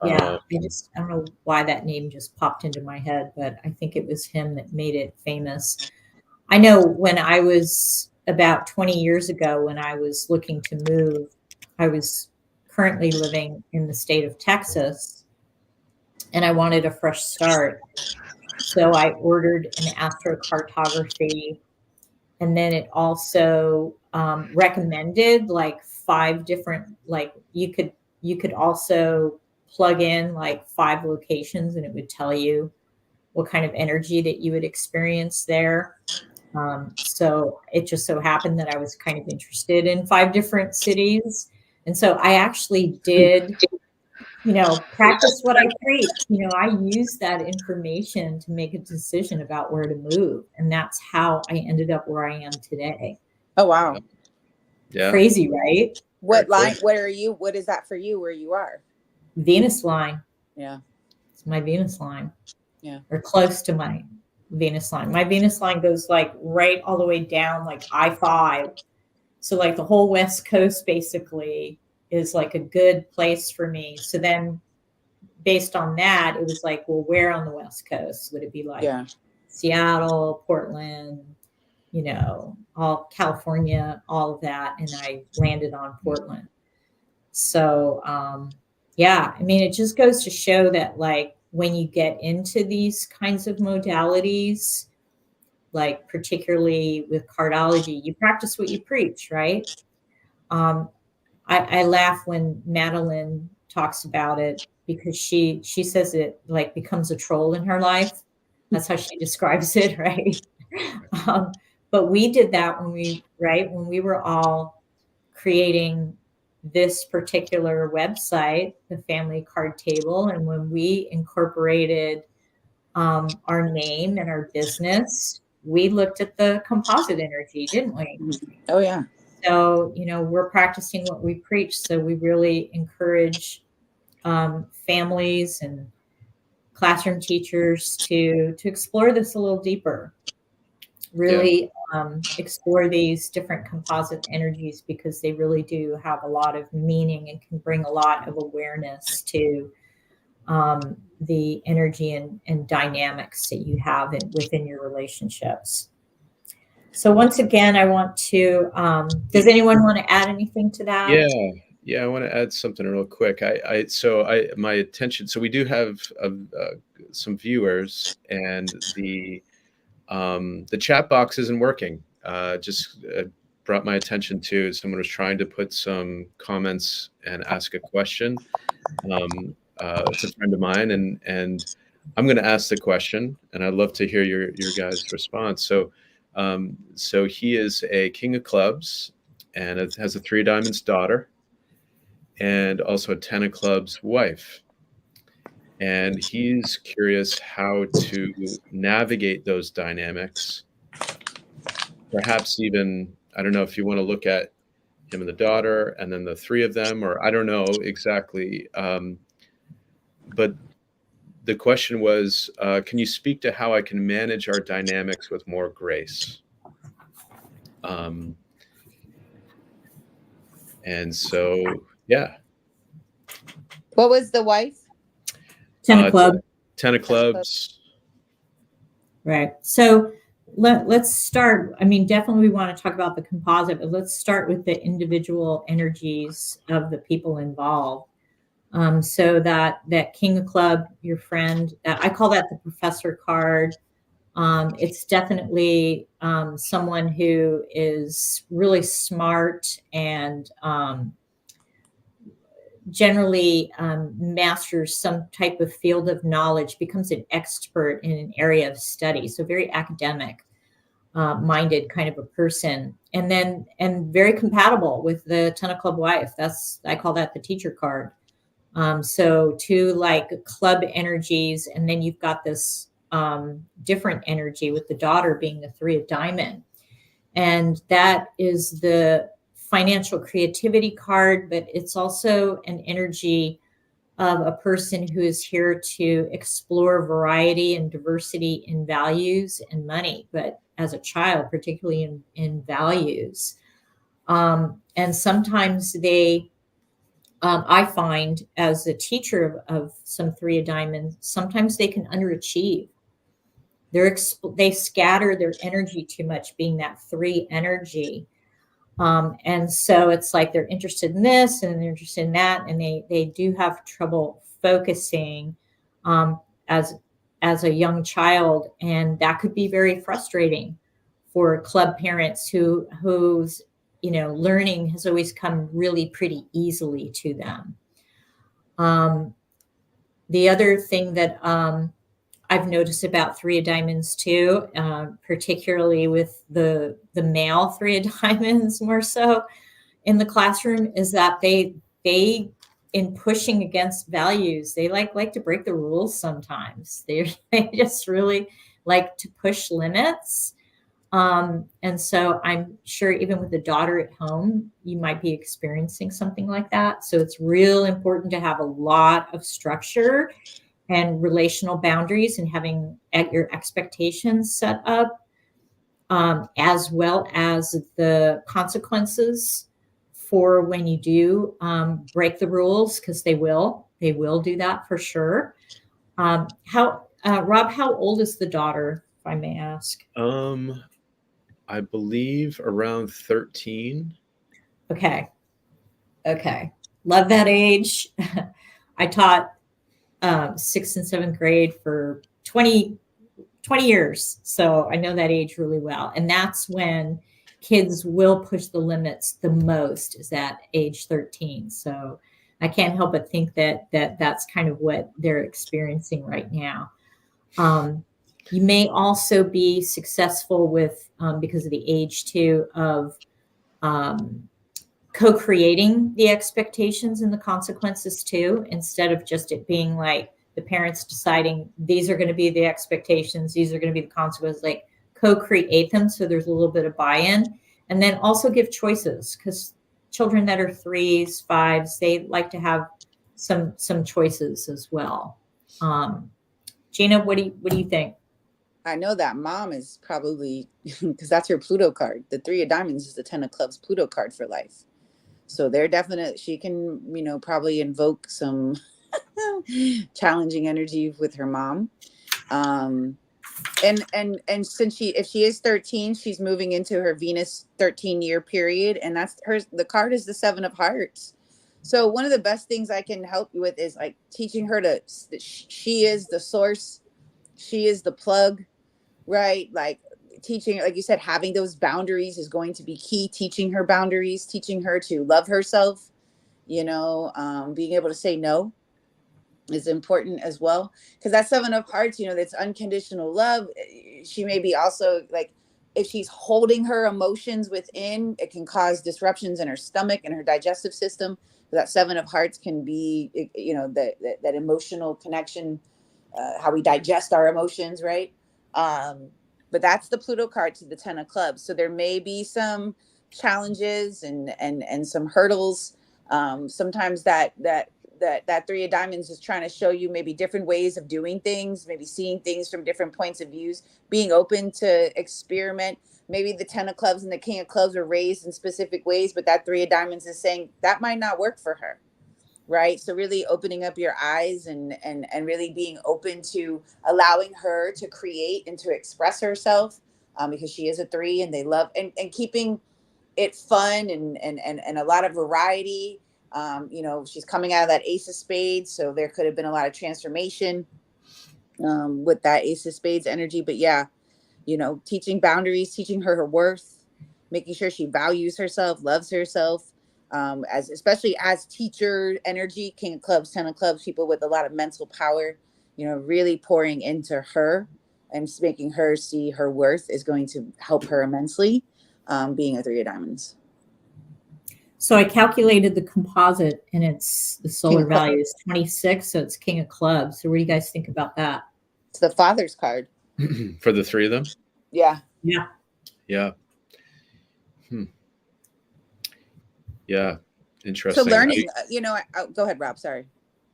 Yeah, I don't know why that name just popped into my head, but I think it was him that made it famous. I know when I was about 20 years ago, when I was looking to move, I was currently living in the state of Texas, and I wanted a fresh start. So I ordered an astrocartography, and then it also recommended like 5 different, like you could also plug in like 5 locations, and it would tell you what kind of energy that you would experience there. So it just so happened that I was kind of interested in 5 different cities, and so I actually did, practice what I preach. I use that information to make a decision about where to move. And that's how I ended up where I am today. Oh, wow. Yeah. Crazy, right? What line, what are you, what is that for you, where you are? Venus line. Yeah. It's my Venus line. Yeah. Or close to my Venus line. My Venus line goes like right all the way down, like I-5. So like the whole West Coast basically is like a good place for me. So then based on that, it was like, well, where on the West Coast would it be? Like Seattle, Portland, all California, all of that. And I landed on Portland. So, yeah, I mean, it just goes to show that like when you get into these kinds of modalities, like particularly with cardology, you practice what you preach, right? I laugh when Madeline talks about it because she says it like becomes a troll in her life. That's how she describes it, right? But we did that when we were all creating this particular website, the family card table, and when we incorporated our name and our business, we looked at the composite energy, didn't we? Oh yeah. So, we're practicing what we preach. So we really encourage families and classroom teachers to explore this a little deeper. Really explore these different composite energies because they really do have a lot of meaning and can bring a lot of awareness to the energy and dynamics that you have within your relationships. So once again, I want to, does anyone want to add anything to that? Yeah, I want to add something real quick. My attention. So we do have some viewers, and the chat box isn't working. Just brought my attention to someone was trying to put some comments and ask a question. It's a friend of mine, and I'm going to ask the question, and I'd love to hear your guys' response. So he is a king of clubs, and it has a 3 of diamonds daughter, and also a 10 of clubs wife. And he's curious how to navigate those dynamics. Perhaps even, I don't know if you want to look at him and the daughter and then the 3 of them, or I don't know exactly. But the question was, can you speak to how I can manage our dynamics with more grace? And so, yeah. What was the wife? 10 of clubs. 10 of clubs. Right. So let's start. I mean, definitely we want to talk about the composite, but let's start with the individual energies of the people involved. So that king of club, your friend, I call that the professor card. It's definitely someone who is really smart and generally masters some type of field of knowledge, becomes an expert in an area of study. So very academic minded kind of a person, and very compatible with the 10 of club wife. I call that the teacher card. So 2 like club energies, and then you've got this different energy with the daughter being the 3 of diamond, and that is the financial creativity card, but it's also an energy of a person who is here to explore variety and diversity in values and money, but as a child, particularly in values. And sometimes they, I find as a teacher of some 3 of diamonds, sometimes they can underachieve. They scatter their energy too much, being that 3 energy. And so it's like they're interested in this and they're interested in that, and they do have trouble focusing as a young child, and that could be very frustrating for club parents whose learning has always come really pretty easily to them. The other thing that I've noticed about 3 of diamonds too, particularly with the male 3 of diamonds more so in the classroom, is that they in pushing against values, they like to break the rules sometimes. They just really like to push limits. And so I'm sure even with the daughter at home, you might be experiencing something like that. So it's real important to have a lot of structure and relational boundaries and having your expectations set up, as well as the consequences for when you do break the rules, because they will do that for sure. Rob, how old is the daughter, if I may ask? I believe around 13. Okay. Love that age. I taught 6th and 7th grade for 20 years. So I know that age really well. And that's when kids will push the limits the most, is at age 13. So I can't help but think that's kind of what they're experiencing right now. You may also be successful with, because of the age too, of co-creating the expectations and the consequences too, instead of just it being like the parents deciding these are going to be the expectations, these are going to be the consequences. Like, co-create them so there's a little bit of buy-in, and then also give choices, because children that are 3s, 5s, they like to have some choices as well. Gina, what do you think? I know that mom is probably, because that's her Pluto card. The 3 of diamonds is the 10 of clubs Pluto card for life. So they're definite. She can, probably invoke some challenging energy with her mom. And since if she is 13, she's moving into her Venus 13-year period, and that's her. The card is the 7 of hearts. So one of the best things I can help you with is like teaching her she is the source, she is the plug, right? Like teaching, like you said, having those boundaries is going to be key. Teaching her boundaries, teaching her to love herself, being able to say no is important as well, because that 7 of hearts, that's unconditional love. She may be also like, if she's holding her emotions within, it can cause disruptions in her stomach and her digestive system. That 7 of hearts can be, that emotional connection, how we digest our emotions, right? But that's the Pluto card to the 10 of clubs. So there may be some challenges and some hurdles. Sometimes that 3 of diamonds is trying to show you maybe different ways of doing things, maybe seeing things from different points of views, being open to experiment. Maybe the 10 of clubs and the king of clubs were raised in specific ways, but that 3 of diamonds is saying that might not work for her. Right. So really opening up your eyes and really being open to allowing her to create and to express herself, because she is a 3 and they love and keeping it fun and a lot of variety. She's coming out of that Ace of Spades, so there could have been a lot of transformation with that Ace of Spades energy. But yeah, teaching boundaries, teaching her worth, making sure she values herself, loves herself, especially as teacher energy, King of Clubs, 10 of Clubs, people with a lot of mental power, really pouring into her and making her see her worth is going to help her immensely, being a 3 of diamonds. So I calculated the composite, and the solar value is 26, so it's King of Clubs. So what do you guys think about that? It's the father's card. For the 3 of them? Yeah. Yeah. Yeah. Yeah. Interesting. So learning, go ahead, Rob. Sorry.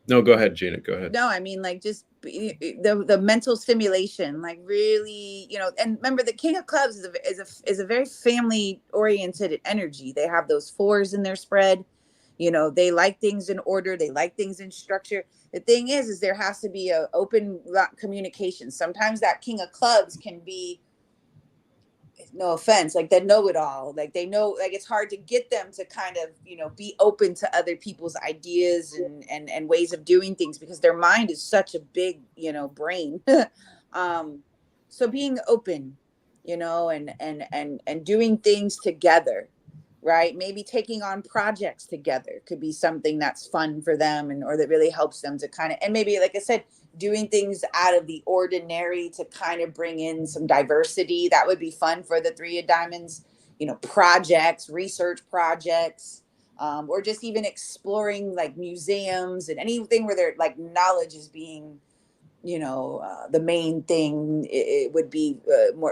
No, go ahead, Gina. Go ahead. No, I mean, like, just the mental stimulation, like really, and remember the King of Clubs is a very family oriented energy. They have those 4s in their spread. They like things in order. They like things in structure. The thing is there has to be a open communication. Sometimes that King of Clubs can be, no offense, like that know-it-all, like they know, like it's hard to get them to kind of be open to other people's ideas and ways of doing things, because their mind is such a big brain. So being open, and doing things together, right? Maybe taking on projects together could be something that's fun for them, or that really helps them to kind of, and maybe, like I said, doing things out of the ordinary to kind of bring in some diversity. That would be fun for the 3 of diamonds, projects, research projects, or just even exploring like museums and anything where their like knowledge is being, the main thing. It would be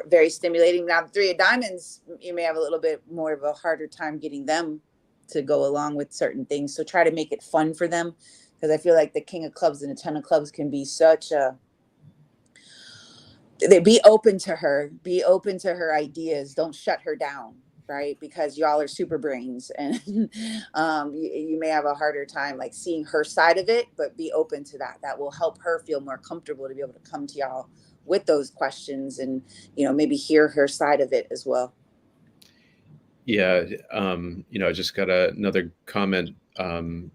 very stimulating. Now, the 3 of diamonds, you may have a little bit more of a harder time getting them to go along with certain things. So try to make it fun for them, because I feel like the King of Clubs and the 10 of Clubs can be they be open to her ideas. Don't shut her down, right? Because y'all are super brains, and you may have a harder time like seeing her side of it, but be open to that. That will help her feel more comfortable to be able to come to y'all with those questions and, maybe hear her side of it as well. Yeah. I just got another comment from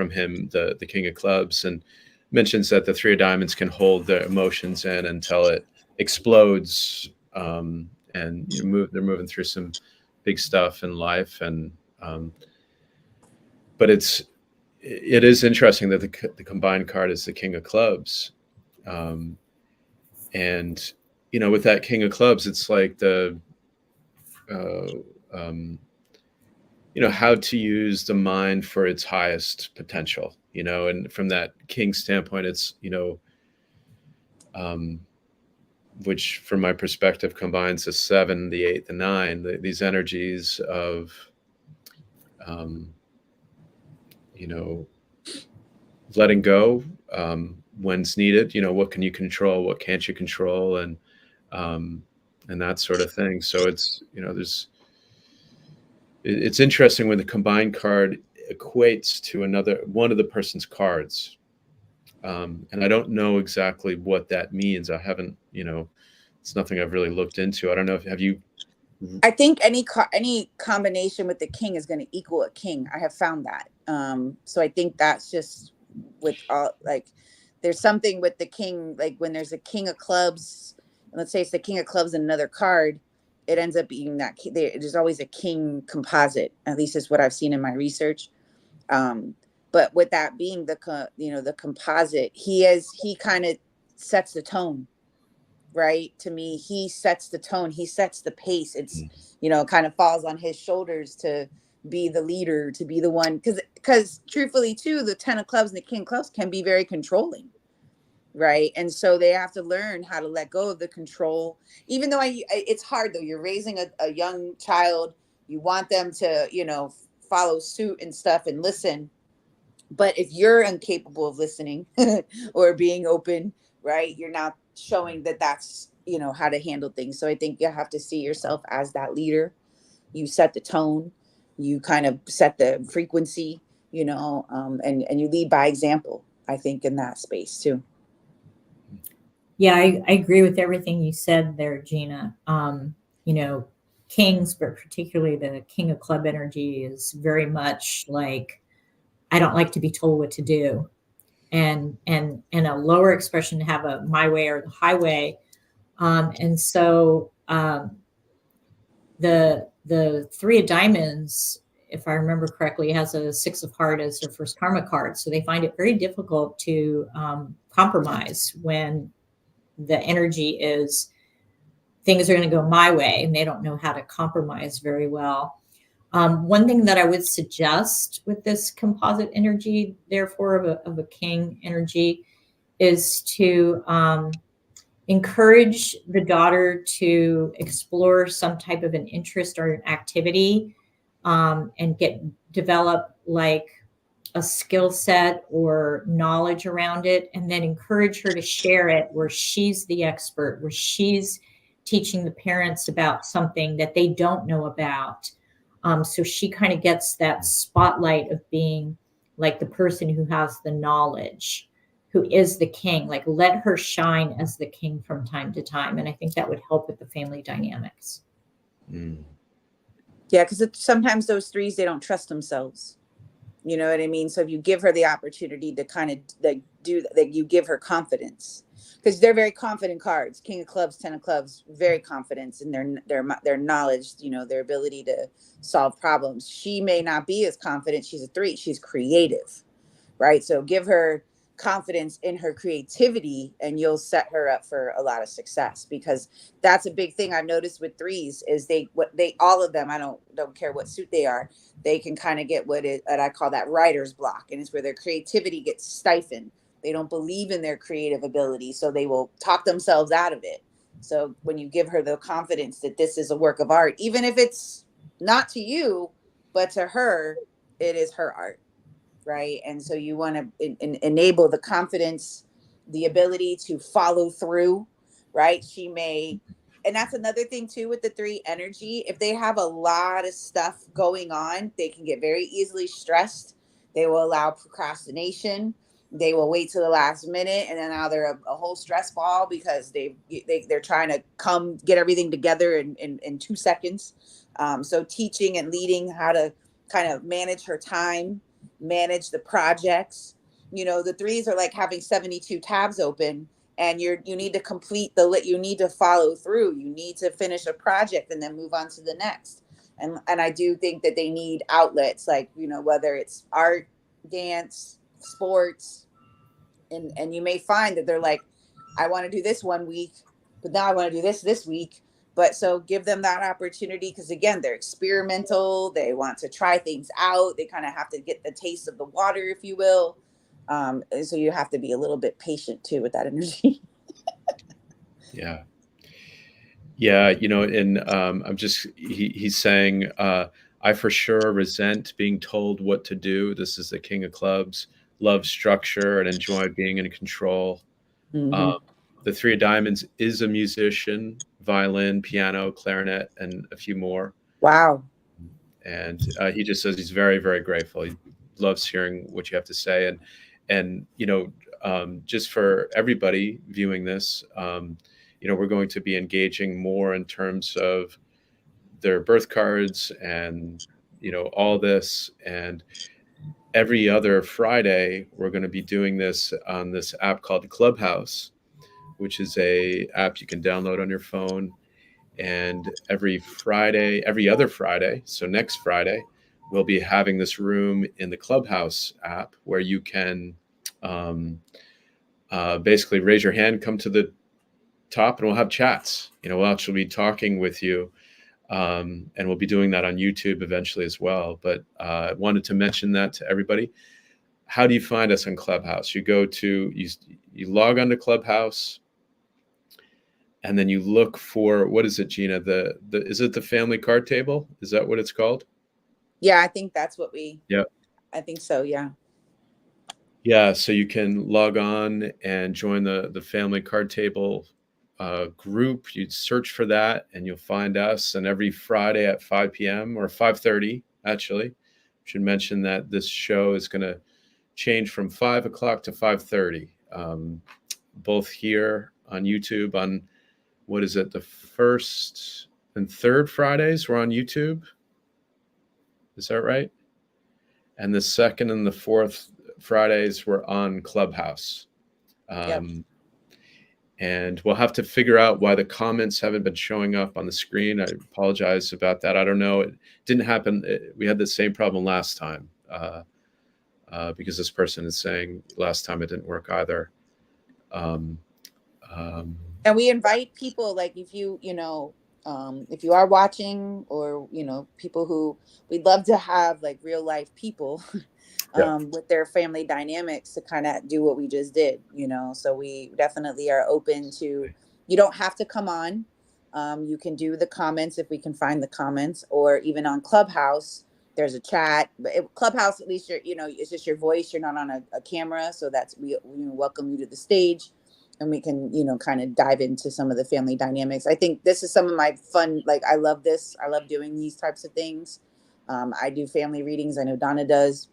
him, the King of Clubs, and mentions that the 3 of diamonds can hold their emotions in until it explodes. And they're moving through some big stuff in life. And, but it's it is interesting that the combined card is the King of Clubs. And, with that King of Clubs, it's like uh, um, how to use the mind for its highest potential, and from that King standpoint, it's, um, which from my perspective combines the 7, the 8, the 9, these energies of, um, you know, letting go when's needed. What can you control? What can't you control? Um, and that sort of thing. So it's interesting when the combined card equates to another one of the person's cards. And I don't know exactly what that means. I haven't, it's nothing I've really looked into. I don't know if have you. I think any combination with the king is going to equal a king. I have found that. So I think that's just with all, like, there's something with the king, like when there's a king of clubs, and let's say it's the king of clubs and another card, it ends up being that there's always a king composite. At least is what I've seen in my research. But with that being the composite, he kind of sets the tone, right? To me, he sets the tone, he sets the pace. It's, kind of falls on his shoulders to be the leader, to be the one, because truthfully too, the 10 of clubs and the king of clubs can be very controlling, right? And so they have to learn how to let go of the control, even though it's hard though. You're raising a young child, you want them to follow suit and stuff and listen, but if you're incapable of listening or being open, right, you're not showing that that's, how to handle things. So I think you have to see yourself as that leader. You set the tone, you kind of set the frequency, and you lead by example, I think, in that space too. Yeah, I agree with everything you said there, Gina. Kings, but particularly the king of club energy, is very much like, I don't like to be told what to do. And a lower expression to have a my way or the highway. And so the 3 of diamonds, if I remember correctly, has a 6 of heart as their first karma card. So they find it very difficult to compromise when the energy is things are going to go my way, and they don't know how to compromise very well. One thing that I would suggest with this composite energy, therefore, of a king energy, is to encourage the daughter to explore some type of an interest or an activity, and develop like a skill set or knowledge around it, and then encourage her to share it where she's the expert, where she's teaching the parents about something that they don't know about. So she kind of gets that spotlight of being like the person who has the knowledge, who is the king. Like, let her shine as the king from time to time. And I think that would help with the family dynamics. Yeah, because sometimes those 3s, they don't trust themselves. You know what I mean? So if you give her the opportunity to kind of do that, you give her confidence, because they're very confident cards. King of clubs, 10 of clubs, very confident in their knowledge, their ability to solve problems. She may not be as confident. She's a 3. She's creative, right? So give her confidence in her creativity, and you'll set her up for a lot of success, because that's a big thing I've noticed with 3s is all of them, I don't care what suit they are, they can kind of get what I call that writer's block, and it's where their creativity gets stifled. They don't believe in their creative ability, so they will talk themselves out of it. So when you give her the confidence that this is a work of art, even if it's not to you, but to her, it is her art, right? And so you want to enable the confidence, the ability to follow through, right? She may, and that's another thing too with the 3 energy. If they have a lot of stuff going on, they can get very easily stressed. They will allow procrastination. They will wait till the last minute, and then now they're a whole stress ball because they're trying to get everything together in 2 seconds. So teaching and leading how to kind of manage her time, manage the projects. The 3s are like having 72 tabs open, and you need to complete you need to follow through. You need to finish a project and then move on to the next. And I do think that they need outlets, like, whether it's art, dance, sports, and you may find that they're like, I want to do this one week, but now I want to do this week. But so give them that opportunity, because again, they're experimental. They want to try things out. They kind of have to get the taste of the water, if you will. And so you have to be a little bit patient too with that energy. Yeah. Yeah, and he's saying, I for sure resent being told what to do. This is the king of clubs, love structure and enjoy being in control. Mm-hmm. The three of diamonds is a musician, violin, piano, clarinet, and a few more. Wow. And he just says he's very, very grateful. He loves hearing what you have to say. And just for everybody viewing this, we're going to be engaging more in terms of their birth cards and, all this. And every other Friday, we're going to be doing this on this app called Clubhouse, which is a app you can download on your phone. And every other Friday, so next Friday, we'll be having this room in the Clubhouse app where you can basically raise your hand, come to the top, and we'll have chats. We'll actually be talking with you, and we'll be doing that on YouTube eventually as well. But I wanted to mention that to everybody. How do you find us on Clubhouse? You go to you log onto Clubhouse. And then you look for, what is it, Gina? Is it the family card table? Is that what it's called? Yeah, I think that's what Yeah. I think so. Yeah. Yeah. So you can log on and join the family card table group. You'd search for that and you'll find us. And every Friday at 5 p.m. or 5:30, actually, I should mention that this show is going to change from 5 o'clock to 5:30, both here on YouTube on, what is it? The first and third Fridays we're on YouTube. Is that right? And the second and the fourth Fridays we're on Clubhouse. Yep. And we'll have to figure out why the comments haven't been showing up on the screen. I apologize about that. I don't know. It didn't happen. We had the same problem last time because this person is saying last time it didn't work either. And we invite people, like if you are watching, or people who, we'd love to have like real life people with their family dynamics to kind of do what we just did, so we definitely are open to, you don't have to come on, you can do the comments if we can find the comments, or even on Clubhouse there's a chat. But Clubhouse, at least it's just your voice, you're not on a camera, so that's, we welcome you to the stage. And we can, kind of dive into some of the family dynamics. I think this is some of my fun, like, I love this. I love doing these types of things. I do family readings. I know Donna does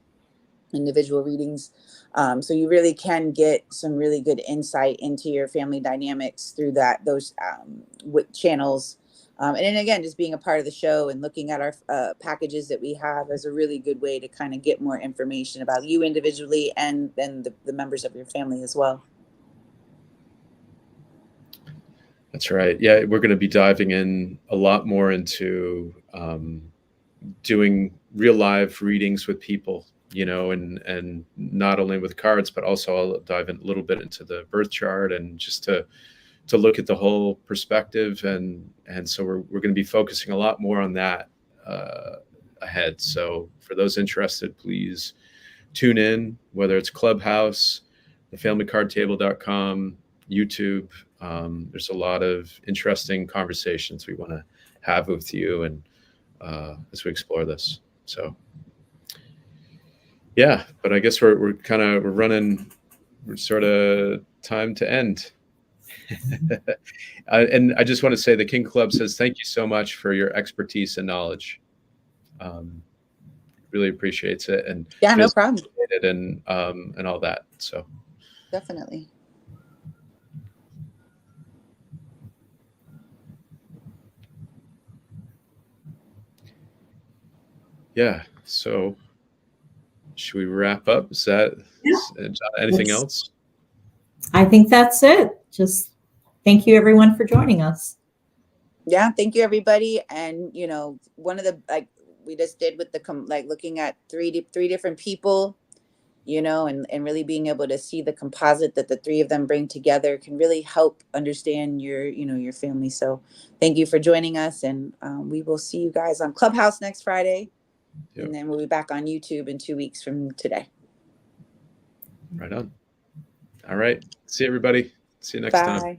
individual readings. So you really can get some really good insight into your family dynamics through those channels. And then again, just being a part of the show and looking at our packages that we have is a really good way to kind of get more information about you individually, and then the members of your family as well. That's right. Yeah, we're going to be diving in a lot more into doing real live readings with people, and not only with cards, but also I'll dive in a little bit into the birth chart, and just to look at the whole perspective. And so we're going to be focusing a lot more on that ahead. So for those interested, please tune in, whether it's Clubhouse, thefamilycardtable.com, YouTube. There's a lot of interesting conversations we want to have with you, and as we explore this. So, yeah, but I guess we're sort of time to end. And I just want to say the King Club says thank you so much for your expertise and knowledge. Really appreciates it, and yeah, no problem. And all that. So definitely. Yeah. So should we wrap up? Is that anything else? I think that's it. Just thank you everyone for joining us. Yeah, thank you everybody. And one of the, like we just did with the looking at three different people, and really being able to see the composite that the three of them bring together can really help understand your family. So thank you for joining us, and we will see you guys on Clubhouse next Friday. Yep. And then we'll be back on YouTube in 2 weeks from today. Right on. All right. See everybody. See you next time. Bye.